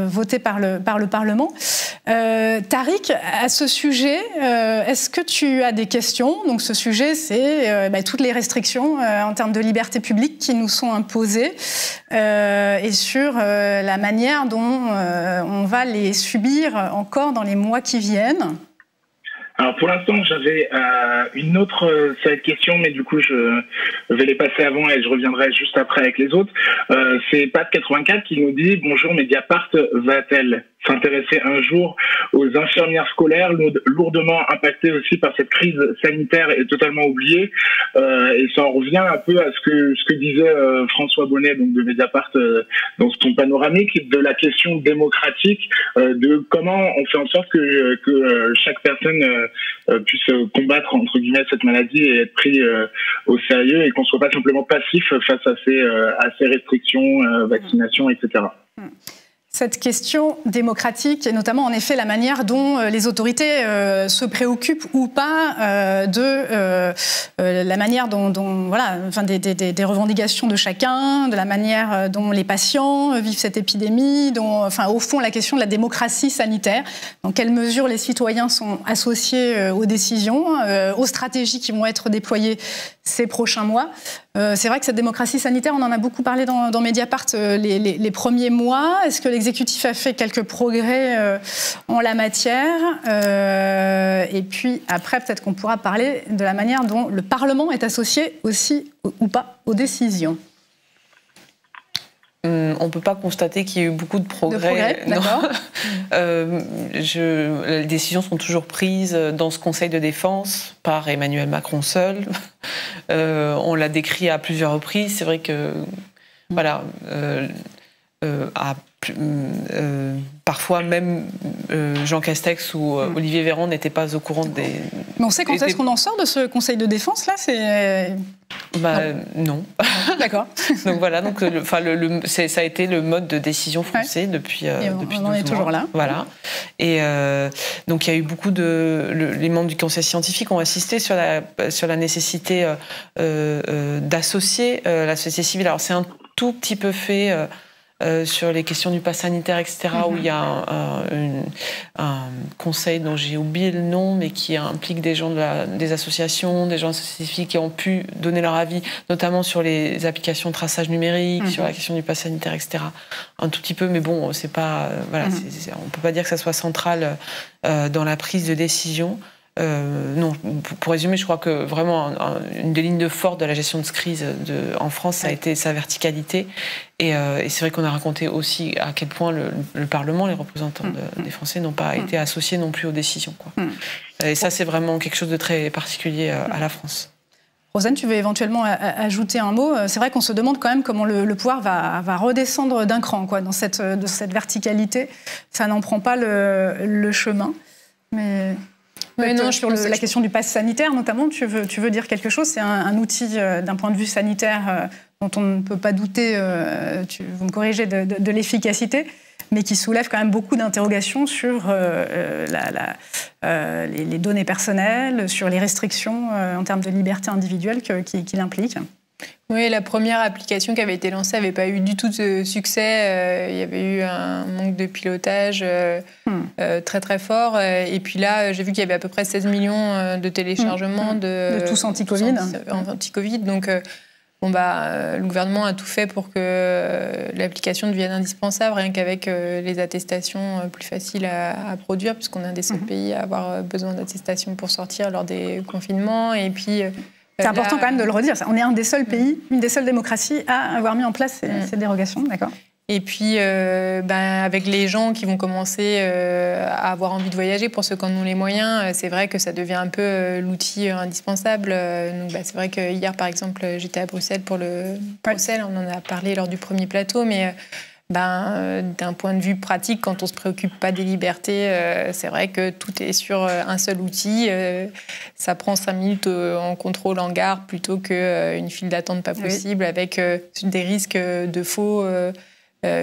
voté par le Parlement. Tariq, à ce sujet, est-ce que tu as des questions ? Donc ce sujet, c'est toutes les restrictions en termes de liberté publique qui nous sont imposées et sur la manière dont on va les subir encore dans les mois qui viennent. Alors pour l'instant, j'avais une autre question, mais du coup je vais les passer avant et je reviendrai juste après avec les autres. C'est Pat84 qui nous dit « Bonjour, Mediapart va-t-elle s'intéresser un jour aux infirmières scolaires lourdement impactées aussi par cette crise sanitaire et totalement oubliées ?» Et ça en revient un peu à ce que disait François Bonnet, donc de Mediapart, dans son panoramique, de la question démocratique, de comment on fait en sorte que chaque personne puisse combattre entre guillemets cette maladie et être pris au sérieux et qu'on soit pas simplement passif face à ces restrictions, vaccinations, etc. Cette question démocratique et notamment en effet la manière dont les autorités se préoccupent ou pas de la manière dont voilà, enfin des revendications de chacun, de la manière dont les patients vivent cette épidémie, enfin au fond la question de la démocratie sanitaire, dans quelle mesure les citoyens sont associés aux décisions, aux stratégies qui vont être déployées ces prochains mois. C'est vrai que cette démocratie sanitaire, on en a beaucoup parlé dans Mediapart les premiers mois. Est-ce que l'exécutif a fait quelques progrès en la matière? Et puis après, peut-être qu'on pourra parler de la manière dont le Parlement est associé aussi ou pas aux décisions. On ne peut pas constater qu'il y a eu beaucoup de progrès. D'accord. Les décisions sont toujours prises dans ce Conseil de défense par Emmanuel Macron seul. On l'a décrit à plusieurs reprises. C'est vrai que voilà, parfois même Jean Castex ou Olivier Véran n'étaient pas au courant des... Mais on sait quand est-ce qu'on en sort de ce Conseil de défense là? Non. D'accord. Donc voilà, ça a été le mode de décision français depuis 12 mois. On est toujours là. Voilà. Et donc il y a eu beaucoup les membres du Conseil scientifique ont insisté sur la nécessité d'associer la société civile. Alors c'est un tout petit peu fait sur les questions du pass sanitaire, etc., où il y a un conseil dont j'ai oublié le nom, mais qui implique des gens des associations, des gens associatifs qui ont pu donner leur avis, notamment sur les applications de traçage numérique, sur la question du pass sanitaire, etc. Un tout petit peu, mais bon, c'est pas, voilà, on peut pas dire que ça soit central dans la prise de décision. Non, pour résumer, je crois que vraiment une des lignes de force de la gestion de crise en France, ça a été sa verticalité. Et c'est vrai qu'on a raconté aussi à quel point le Parlement, les représentants des Français n'ont pas été associés non plus aux décisions, quoi. Et ça, c'est vraiment quelque chose de très particulier à la France. Rosanne, tu veux éventuellement ajouter un mot? C'est vrai qu'on se demande quand même comment le pouvoir va redescendre d'un cran, quoi, dans cette verticalité. Ça n'en prend pas le chemin. Mais... Oui, non, sur la question du pass sanitaire, notamment, tu veux dire quelque chose? C'est un outil, d'un point de vue sanitaire, dont on ne peut pas douter, vous me corrigez, de l'efficacité, mais qui soulève quand même beaucoup d'interrogations sur les données personnelles, sur les restrictions en termes de liberté individuelle qu'il implique. Oui, la première application qui avait été lancée n'avait pas eu du tout de succès. Il y avait eu un manque de pilotage très très fort. Et puis là, j'ai vu qu'il y avait à peu près 16 millions de téléchargements de tous anti-Covid. Donc, le gouvernement a tout fait pour que l'application devienne indispensable, rien qu'avec les attestations plus faciles à produire, puisqu'on est un des seuls pays à avoir besoin d'attestations pour sortir lors des confinements. Et puis... C'est important quand même de le redire. On est un des seuls pays, une des seules démocraties à avoir mis en place ces dérogations. D'accord. Et puis, avec les gens qui vont commencer à avoir envie de voyager, pour ceux qui en ont les moyens, c'est vrai que ça devient un peu l'outil indispensable. Donc, c'est vrai que hier, par exemple, j'étais à Bruxelles pour le procès. On en a parlé lors du premier plateau, mais... d'un point de vue pratique, quand on ne se préoccupe pas des libertés, c'est vrai que tout est sur un seul outil. Ça prend 5 minutes en contrôle en gare plutôt qu'une file d'attente pas possible, avec des risques de faux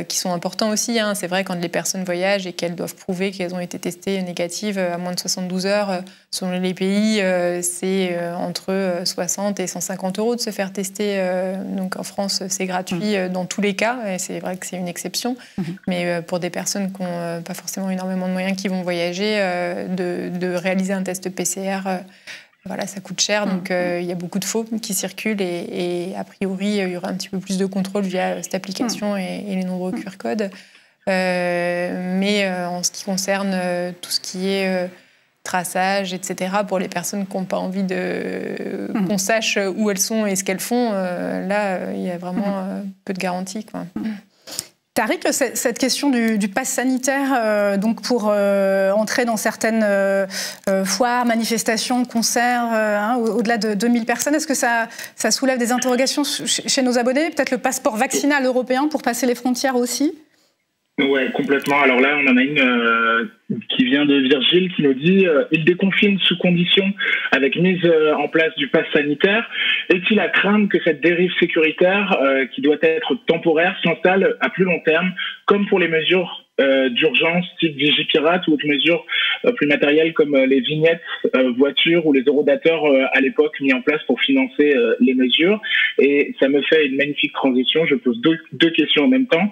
qui sont importants aussi. C'est vrai, quand les personnes voyagent et qu'elles doivent prouver qu'elles ont été testées négatives à moins de 72 heures, selon les pays, c'est entre 60 et 150 € de se faire tester. Donc en France, c'est gratuit dans tous les cas, et c'est vrai que c'est une exception. Mais pour des personnes qui n'ont pas forcément énormément de moyens, qui vont voyager, de réaliser un test PCR... Voilà, ça coûte cher, donc il y a beaucoup de faux qui circulent et a priori, il y aura un petit peu plus de contrôle via cette application et les nombreux QR codes. Mais en ce qui concerne tout ce qui est traçage, etc., pour les personnes qui n'ont pas envie qu'on sache où elles sont et ce qu'elles font, là, il y a vraiment peu de garanties, quoi. Tariq, cette question du pass sanitaire, donc pour entrer dans certaines foires, manifestations, concerts, au-delà de 2000 personnes, est-ce que ça soulève des interrogations chez nos abonnés? Peut-être le passeport vaccinal européen pour passer les frontières aussi? Ouais, complètement. Alors là, on en a une qui vient de Virgile qui nous dit il déconfine sous condition avec mise en place du pass sanitaire. Est-il à craindre que cette dérive sécuritaire qui doit être temporaire s'installe à plus long terme, comme pour les mesures d'urgence type Vigipirate ou autres mesures plus matérielles comme les vignettes voitures ou les eurodateurs à l'époque mis en place pour financer les mesures. Et ça me fait une magnifique transition. Je pose deux questions en même temps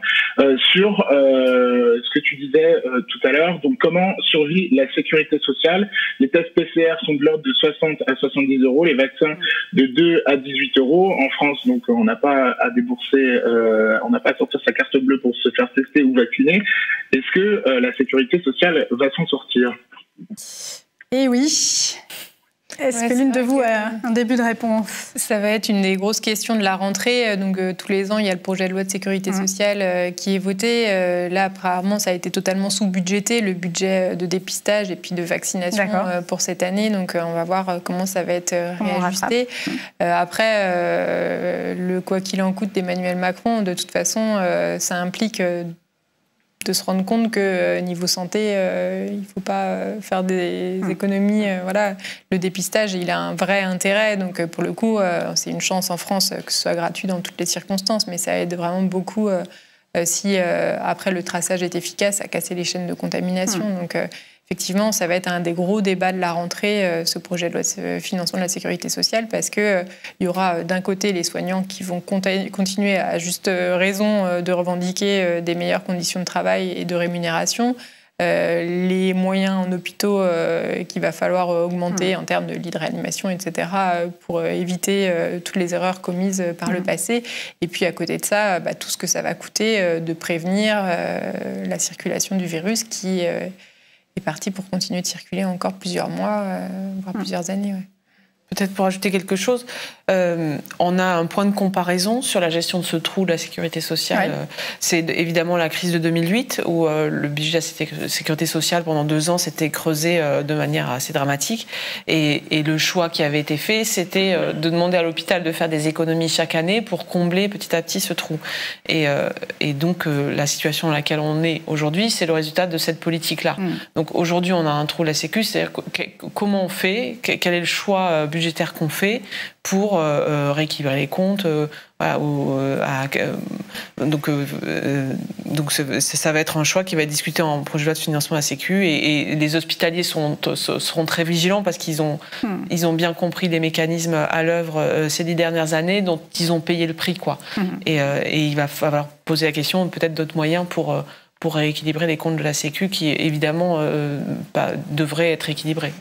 sur ce que tu disais tout à l'heure. Donc, comment survit la sécurité sociale? Les tests PCR sont de l'ordre de 60 à 70 euros, les vaccins de 2 à 18 euros. En France, donc, on n'a pas à débourser, on n'a pas à sortir sa carte bleue pour se faire tester ou vacciner. Est-ce que la sécurité sociale va s'en sortir? Eh oui. Est-ce que l'une de vous a un début de réponse? Ça va être une des grosses questions de la rentrée. Donc, tous les ans, il y a le projet de loi de sécurité sociale qui est voté. Là, apparemment, ça a été totalement sous-budgété, le budget de dépistage et puis de vaccination pour cette année. Donc, on va voir comment ça va être réajusté. Après, le quoi qu'il en coûte d'Emmanuel Macron, de toute façon, ça implique de se rendre compte que niveau santé, il ne faut pas faire des économies. Voilà. Le dépistage, il a un vrai intérêt. Donc, pour le coup, c'est une chance en France que ce soit gratuit dans toutes les circonstances, mais ça aide vraiment beaucoup si, après, le traçage est efficace à casser les chaînes de contamination. Donc, effectivement, ça va être un des gros débats de la rentrée, ce projet de loi de financement de la sécurité sociale, parce qu'il y aura d'un côté les soignants qui vont continuer à juste raison de revendiquer des meilleures conditions de travail et de rémunération, les moyens en hôpitaux qu'il va falloir augmenter en termes de lits de réanimation, etc., pour éviter toutes les erreurs commises par le passé. Et puis à côté de ça, tout ce que ça va coûter de prévenir la circulation du virus qui est parti pour continuer de circuler encore plusieurs mois, voire plusieurs années. Ouais. Peut-être pour ajouter quelque chose, on a un point de comparaison sur la gestion de ce trou de la sécurité sociale. C'est évidemment la crise de 2008 où le budget de la sécurité sociale pendant 2 ans s'était creusé de manière assez dramatique. Et le choix qui avait été fait, c'était de demander à l'hôpital de faire des économies chaque année pour combler petit à petit ce trou. Et donc la situation dans laquelle on est aujourd'hui, c'est le résultat de cette politique-là. Donc aujourd'hui, on a un trou de la sécu, c'est-à-dire comment on fait, quel est le choix budgétaire qu'on fait pour rééquilibrer les comptes. Donc ça va être un choix qui va être discuté en projet de loi de financement de la Sécu et les hospitaliers seront très vigilants parce qu'ils ont bien compris les mécanismes à l'œuvre ces 10 dernières années dont ils ont payé le prix, quoi. Et il va falloir poser la question peut-être d'autres moyens pour rééquilibrer les comptes de la Sécu qui évidemment devraient être équilibrés.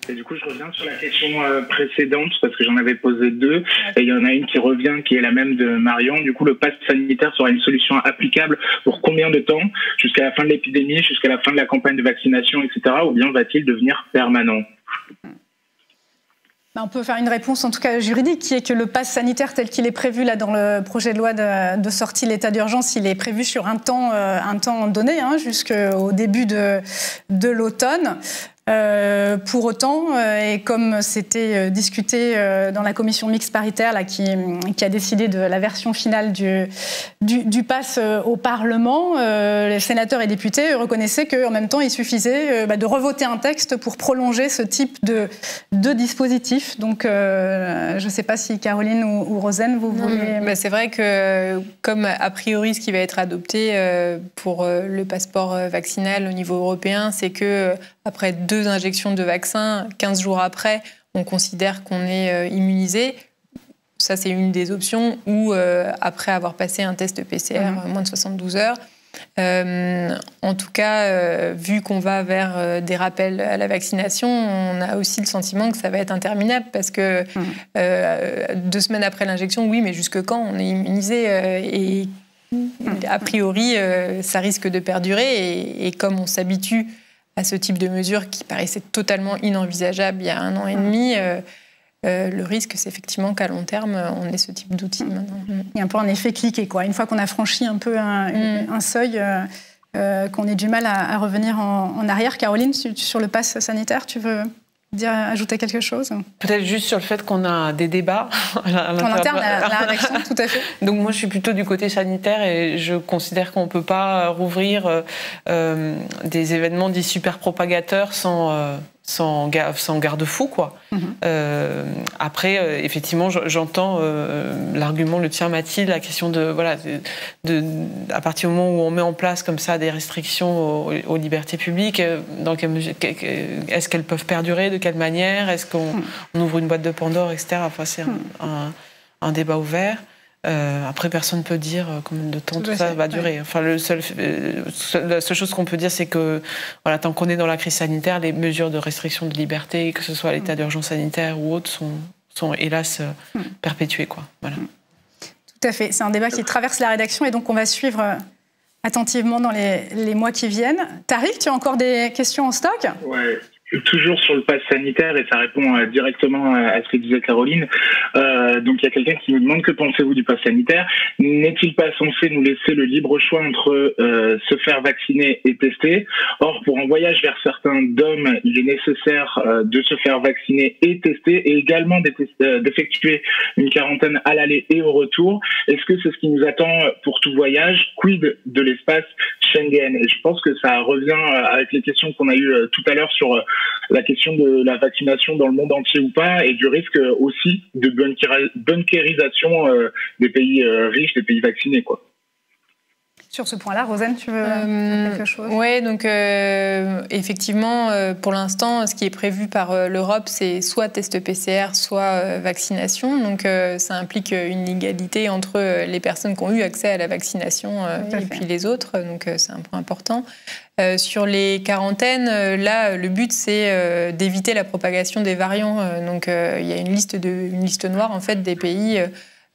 Et du coup, je reviens sur la question précédente, parce que j'en avais posé 2, et il y en a une qui revient, qui est la même de Marion. Du coup, le pass sanitaire sera une solution applicable pour combien de temps? Jusqu'à la fin de l'épidémie, jusqu'à la fin de la campagne de vaccination, etc. Ou bien va-t-il devenir permanent? On peut faire une réponse, en tout cas juridique, qui est que le pass sanitaire tel qu'il est prévu là dans le projet de loi de sortie de l'état d'urgence, il est prévu sur un temps donné, jusqu'au début de l'automne. Pour autant, et comme c'était discuté dans la commission mixte paritaire là, qui a décidé de la version finale du pass au Parlement, les sénateurs et députés reconnaissaient qu'en même temps, il suffisait de revoter un texte pour prolonger ce type de dispositif. Donc, je ne sais pas si Caroline ou Rosen, vous voulez... C'est vrai que, comme a priori ce qui va être adopté pour le passeport vaccinal au niveau européen, c'est que après 2 injections de vaccin, 15 jours après, on considère qu'on est immunisé. Ça, c'est une des options. Ou après avoir passé un test PCR moins de 72 heures. En tout cas, vu qu'on va vers des rappels à la vaccination, on a aussi le sentiment que ça va être interminable parce que 2 semaines après l'injection, oui, mais jusque quand on est immunisé et a priori, ça risque de perdurer. Et comme on s'habitue à ce type de mesures qui paraissait totalement inenvisageable il y a 1 an et demi, le risque, c'est effectivement qu'à long terme, on ait ce type d'outils maintenant. Il y a un peu un effet cliquet, quoi. Une fois qu'on a franchi un peu un seuil, qu'on ait du mal à revenir en arrière. Caroline, sur le pass sanitaire, tu veux ajouter quelque chose? Peut-être juste sur le fait qu'on a des débats en interne à la rédaction, tout à fait. Donc moi, je suis plutôt du côté sanitaire et je considère qu'on ne peut pas rouvrir des événements dits super propagateurs sans garde-fou, quoi. Après, effectivement, j'entends l'argument, le tien, Mathilde, la question de à partir du moment où on met en place comme ça des restrictions aux libertés publiques, dans quelle mesure, est-ce qu'elles peuvent perdurer, de quelle manière, est-ce qu'on ouvre une boîte de Pandore, etc. Enfin, c'est un débat ouvert. Après, personne ne peut dire combien de temps tout ça va durer. Enfin, la seule chose qu'on peut dire, c'est que tant qu'on est dans la crise sanitaire, les mesures de restriction de liberté, que ce soit l'état d'urgence sanitaire ou autre, sont hélas perpétuées, quoi. Voilà. Tout à fait. C'est un débat qui traverse la rédaction et donc on va suivre attentivement dans les mois qui viennent. Tariq, tu as encore des questions en stock? Ouais. Toujours sur le pass sanitaire, et ça répond directement à ce que disait Caroline. Donc il y a quelqu'un qui nous demande: que pensez-vous du pass sanitaire? N'est-il pas censé nous laisser le libre choix entre se faire vacciner et tester? Or, pour un voyage vers certains DOM, il est nécessaire de se faire vacciner et tester, et également d'effectuer une quarantaine à l'aller et au retour. Est-ce que c'est ce qui nous attend pour tout voyage? Quid de l'espace Schengen? Et je pense que ça revient avec les questions qu'on a eues tout à l'heure sur la question de la vaccination dans le monde entier ou pas, et du risque aussi de bunkérisation des pays riches, des pays vaccinés, quoi. Sur ce point-là, Rosanne, tu veux dire quelque chose? Oui, donc effectivement, pour l'instant, ce qui est prévu par l'Europe, c'est soit test PCR, soit vaccination. Donc ça implique une égalité entre les personnes qui ont eu accès à la vaccination et puis les autres. Donc c'est un point important. Sur les quarantaines, là, le but, c'est d'éviter la propagation des variants. Donc il y a une liste noire, en fait, des pays...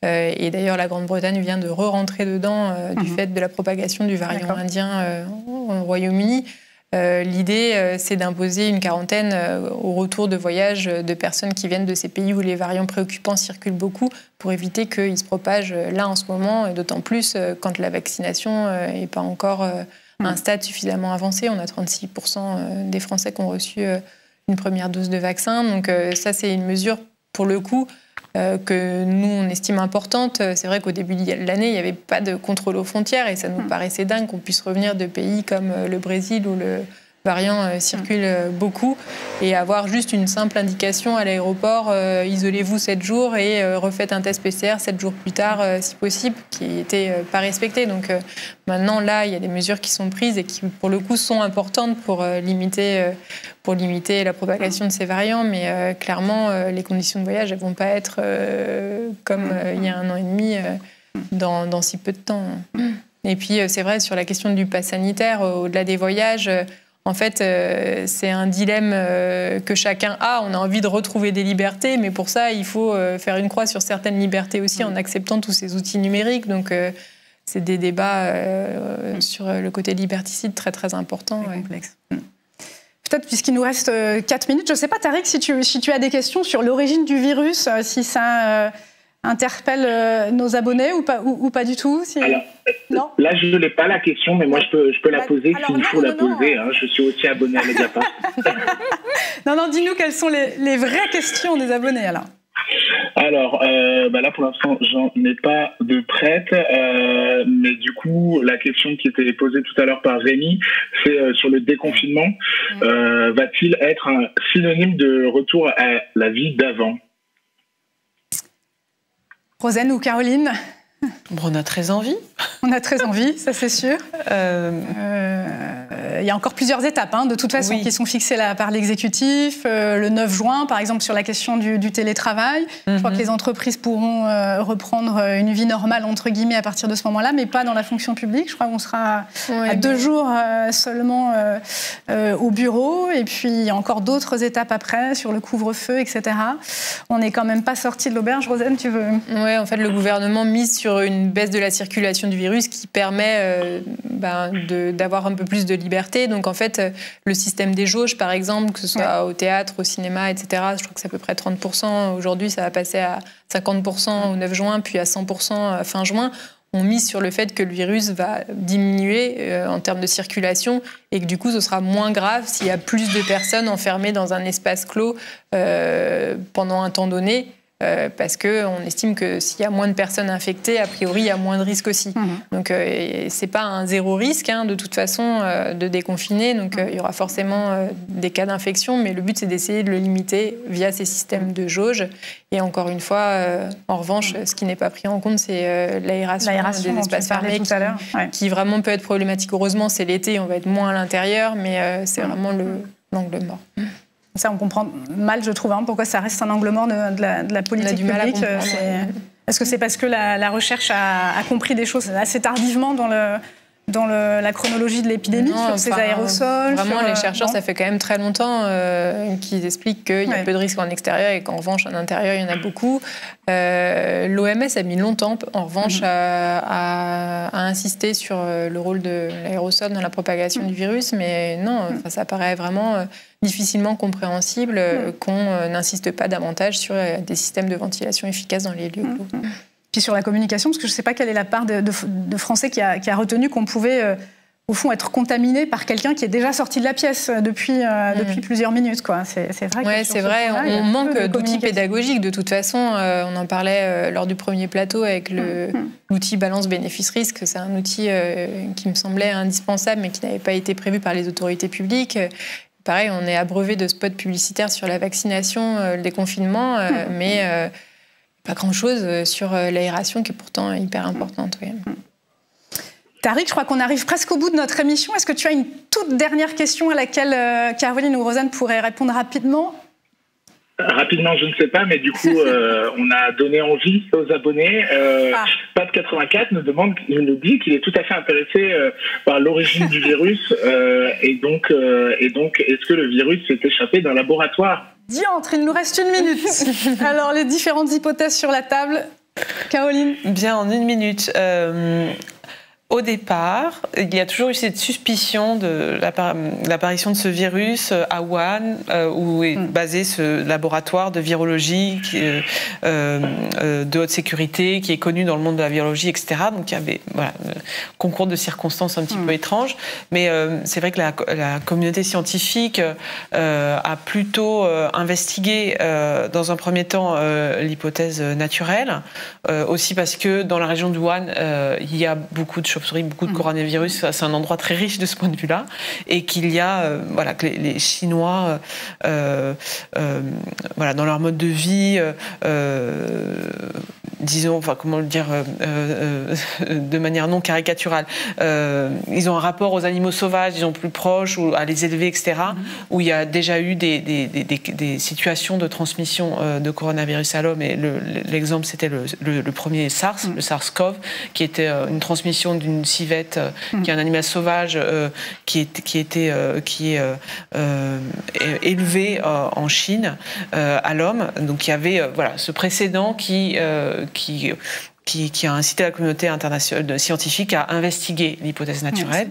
et d'ailleurs, la Grande-Bretagne vient de re-rentrer dedans du fait de la propagation du variant indien au Royaume-Uni. L'idée, c'est d'imposer une quarantaine au retour de voyage de personnes qui viennent de ces pays où les variants préoccupants circulent beaucoup, pour éviter qu'ils se propagent là en ce moment, et d'autant plus quand la vaccination n'est pas encore à un stade suffisamment avancé. On a 36% des Français qui ont reçu une première dose de vaccin. Donc ça, c'est une mesure, pour le coup, que nous, on estime importante. C'est vrai qu'au début de l'année, il n'y avait pas de contrôle aux frontières et ça nous paraissait dingue qu'on puisse revenir de pays comme le Brésil où le variant circule beaucoup et avoir juste une simple indication à l'aéroport, isolez-vous 7 jours et refaites un test PCR 7 jours plus tard, si possible, qui n'était pas respecté. Donc maintenant, là, il y a des mesures qui sont prises et qui, pour le coup, sont importantes pour limiter la propagation de ces variants. Mais clairement, les conditions de voyage, elles ne vont pas être comme il y a 1 an et demi dans si peu de temps. Et puis, c'est vrai, sur la question du pass sanitaire, au-delà des voyages... En fait, c'est un dilemme que chacun a. On a envie de retrouver des libertés, mais pour ça, il faut faire une croix sur certaines libertés aussi en acceptant tous ces outils numériques. Donc, c'est des débats sur le côté liberticide très, très importants. Ouais. Complexe. Peut-être, puisqu'il nous reste 4 minutes, je ne sais pas, Tariq, si tu as des questions sur l'origine du virus, si ça... interpelle nos abonnés ou pas du tout? Alors, non, là, je n'ai pas la question, mais moi, je peux la poser s'il faut la poser. Hein, je suis aussi abonné à Mediapart. non, dis-nous quelles sont les vraies questions des abonnés, alors. Alors, là, pour l'instant, j'en ai pas de prête. Mais du coup, la question qui était posée tout à l'heure par Rémi, c'est sur le déconfinement. Va-t-il être un synonyme de retour à la vie d'avant? Rosanne ou Caroline? On a très envie. On a très envie, ça c'est sûr. Il y a encore plusieurs étapes, de toute façon, qui sont fixées là par l'exécutif. Le 9 juin, par exemple, sur la question du télétravail. Je crois que les entreprises pourront reprendre une vie normale, entre guillemets, à partir de ce moment-là, mais pas dans la fonction publique. Je crois qu'on sera à 2 jours seulement au bureau. Et puis, il y a encore d'autres étapes après, sur le couvre-feu, etc. On n'est quand même pas sorti de l'auberge. Rosanne, tu veux? Oui, en fait, le gouvernement mise sur une baisse de la circulation du virus qui permet d'avoir un peu plus de liberté. Donc, en fait, le système des jauges, par exemple, que ce soit au théâtre, au cinéma, etc., je crois que c'est à peu près 30%. Aujourd'hui, ça va passer à 50% au 9 juin, puis à 100% à fin juin. on mise sur le fait que le virus va diminuer en termes de circulation et que du coup, ce sera moins grave s'il y a plus de personnes enfermées dans un espace clos pendant un temps donné. Parce qu'on estime que s'il y a moins de personnes infectées, a priori, il y a moins de risques aussi. Donc, ce n'est pas un zéro risque, de toute façon, de déconfiner. Donc, il y aura forcément des cas d'infection, mais le but, c'est d'essayer de le limiter via ces systèmes de jauge. Et encore une fois, en revanche, ce qui n'est pas pris en compte, c'est l'aération des espaces fermés qui vraiment peut être problématique. Heureusement, c'est l'été, on va être moins à l'intérieur, mais c'est vraiment l'angle mort. Ça, on comprend mal, je trouve, pourquoi ça reste un angle mort de la politique publique. Est-ce que c'est parce que la recherche a compris des choses assez tardivement dans la chronologie de l'épidémie, sur ces aérosols? Vraiment, les chercheurs, ça fait quand même très longtemps qu'ils expliquent qu'il y a peu de risques en extérieur et qu'en revanche, en intérieur, il y en a beaucoup. L'OMS a mis longtemps, en revanche, à insister sur le rôle de l'aérosol dans la propagation du virus, mais non, ça paraît vraiment difficilement compréhensible qu'on n'insiste pas davantage sur des systèmes de ventilation efficaces dans les lieux clos. Puis sur la communication, parce que je ne sais pas quelle est la part de Français qui a retenu qu'on pouvait, au fond, être contaminé par quelqu'un qui est déjà sorti de la pièce depuis plusieurs minutes. C'est vrai. Oui, c'est vrai. On manque d'outils pédagogiques. De toute façon, on en parlait lors du premier plateau avec l'outil balance bénéfice-risque. C'est un outil qui me semblait indispensable, mais qui n'avait pas été prévu par les autorités publiques. Pareil, on est abreuvé de spots publicitaires sur la vaccination, le déconfinement, mais pas grand-chose sur l'aération qui est pourtant hyper importante. Oui. Tariq, je crois qu'on arrive presque au bout de notre émission. Est-ce que tu as une toute dernière question à laquelle Caroline ou Rosanne pourraient répondre rapidement ? Rapidement, je ne sais pas, mais du coup, on a donné envie aux abonnés. Pat84 nous dit qu'il est tout à fait intéressé par l'origine du virus et donc, est-ce que le virus s'est échappé d'un laboratoire ? Diantre, il nous reste 1 minute. Alors, les différentes hypothèses sur la table. Caroline ? Bien, en 1 minute. Au départ, il y a toujours eu cette suspicion de l'apparition de ce virus à Wuhan, où est basé ce laboratoire de virologie de haute sécurité, qui est connu dans le monde de la virologie, etc. Donc il y avait un concours de circonstances un petit peu étranges. Mais c'est vrai que la communauté scientifique a plutôt investigué, dans un premier temps, l'hypothèse naturelle. Aussi parce que dans la région de Wuhan, il y a beaucoup de beaucoup de coronavirus, c'est un endroit très riche de ce point de vue-là, et qu'il y a, que les Chinois, dans leur mode de vie, disons, comment le dire, de manière non caricaturale, ils ont un rapport aux animaux sauvages, disons plus proches, ou à les élever, etc., où il y a déjà eu des situations de transmission de coronavirus à l'homme, et l'exemple c'était le premier SARS, le SARS-CoV, qui était une transmission d'une civette, qui est un animal sauvage, qui est élevé en Chine à l'homme. Donc il y avait ce précédent qui a incité la communauté internationale scientifique à investiguer l'hypothèse naturelle.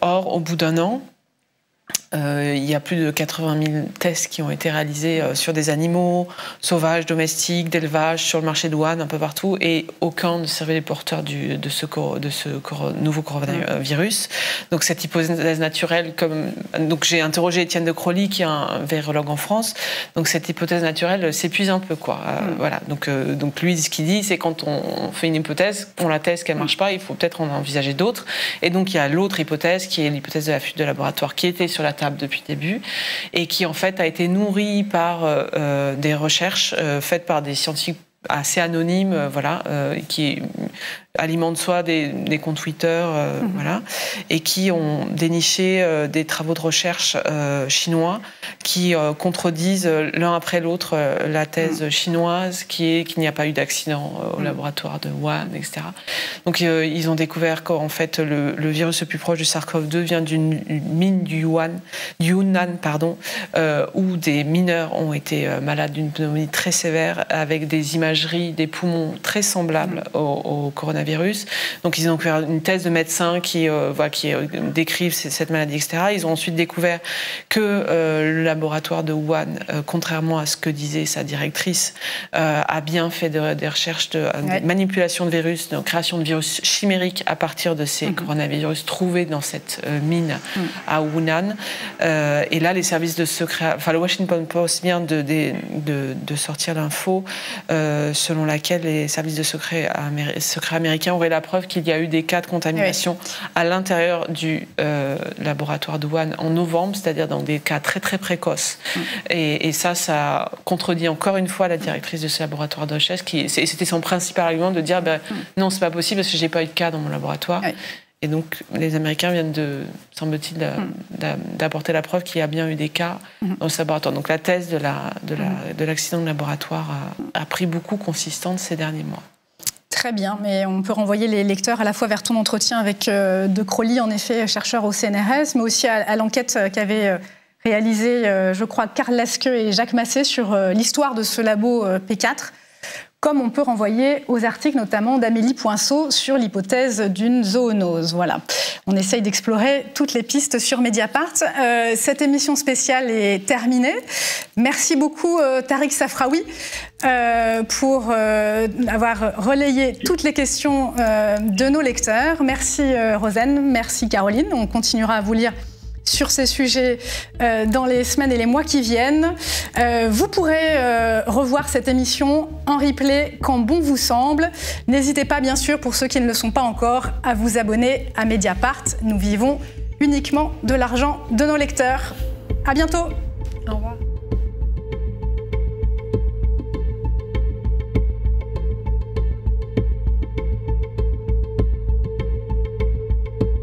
Or, au bout d'1 an, il y a plus de 80 000 tests qui ont été réalisés sur des animaux sauvages, domestiques, d'élevage, sur le marché de Wuhan, un peu partout, et aucun ne servait les porteurs de ce nouveau coronavirus. Donc cette hypothèse naturelle, donc j'ai interrogé Étienne de Crolly, qui est un virologue en France. Donc cette hypothèse naturelle s'épuise un peu, voilà. Donc lui, ce qu'il dit, c'est quand on fait une hypothèse, on la teste, qu'elle marche pas, il faut peut-être en envisager d'autres. Et donc il y a l'autre hypothèse, qui est l'hypothèse de la fuite de laboratoire, qui était sur la table depuis le début, et qui en fait a été nourrie par des recherches faites par des scientifiques assez anonymes, qui alimentent soit des comptes Twitter, et qui ont déniché des travaux de recherche chinois qui contredisent l'un après l'autre la thèse chinoise, qui est qu'il n'y a pas eu d'accident au laboratoire de Wuhan, etc. Donc ils ont découvert qu'en fait le virus le plus proche du SARS-CoV-2 vient d'une mine du Yunnan, où des mineurs ont été malades d'une pneumonie très sévère, avec des imageries des poumons très semblables au coronavirus coronavirus. Donc ils ont fait une thèse de médecins qui décrivent cette maladie, etc. Ils ont ensuite découvert que le laboratoire de Wuhan, contrairement à ce que disait sa directrice, a bien fait des recherches de manipulation de virus, de création de virus chimériques à partir de ces coronavirus trouvés dans cette mine à Wuhan. Et là, les services de secret, le Washington Post vient de sortir l'info selon laquelle les services de secret américains auraient la preuve qu'il y a eu des cas de contamination à l'intérieur du laboratoire de Wuhan en novembre, c'est-à-dire dans des cas très très précoces. Et ça contredit encore une fois la directrice de ce laboratoire de recherche, c'était son principal argument de dire non, c'est pas possible parce que j'ai pas eu de cas dans mon laboratoire. Et donc, les Américains viennent, semble-t-il, d'apporter la preuve qu'il y a bien eu des cas dans ce laboratoire. Donc, la thèse de l'accident de laboratoire a pris beaucoup consistance ces derniers mois. Très bien, mais on peut renvoyer les lecteurs à la fois vers ton entretien avec De Crolly, en effet, chercheur au CNRS, mais aussi à l'enquête qu'avaient réalisée, je crois, Karl Laske et Jacques Massé sur l'histoire de ce labo P4. Comme on peut renvoyer aux articles notamment d'Amélie Poinceau sur l'hypothèse d'une zoonose. Voilà, on essaye d'explorer toutes les pistes sur Mediapart. Cette émission spéciale est terminée. Merci beaucoup Tariq Safraoui pour avoir relayé toutes les questions de nos lecteurs. Merci Rosen, merci Caroline. On continuera à vous lire sur ces sujets dans les semaines et les mois qui viennent. Vous pourrez revoir cette émission en replay quand bon vous semble. N'hésitez pas, bien sûr, pour ceux qui ne le sont pas encore, à vous abonner à Mediapart. Nous vivons uniquement de l'argent de nos lecteurs. À bientôt. Au revoir.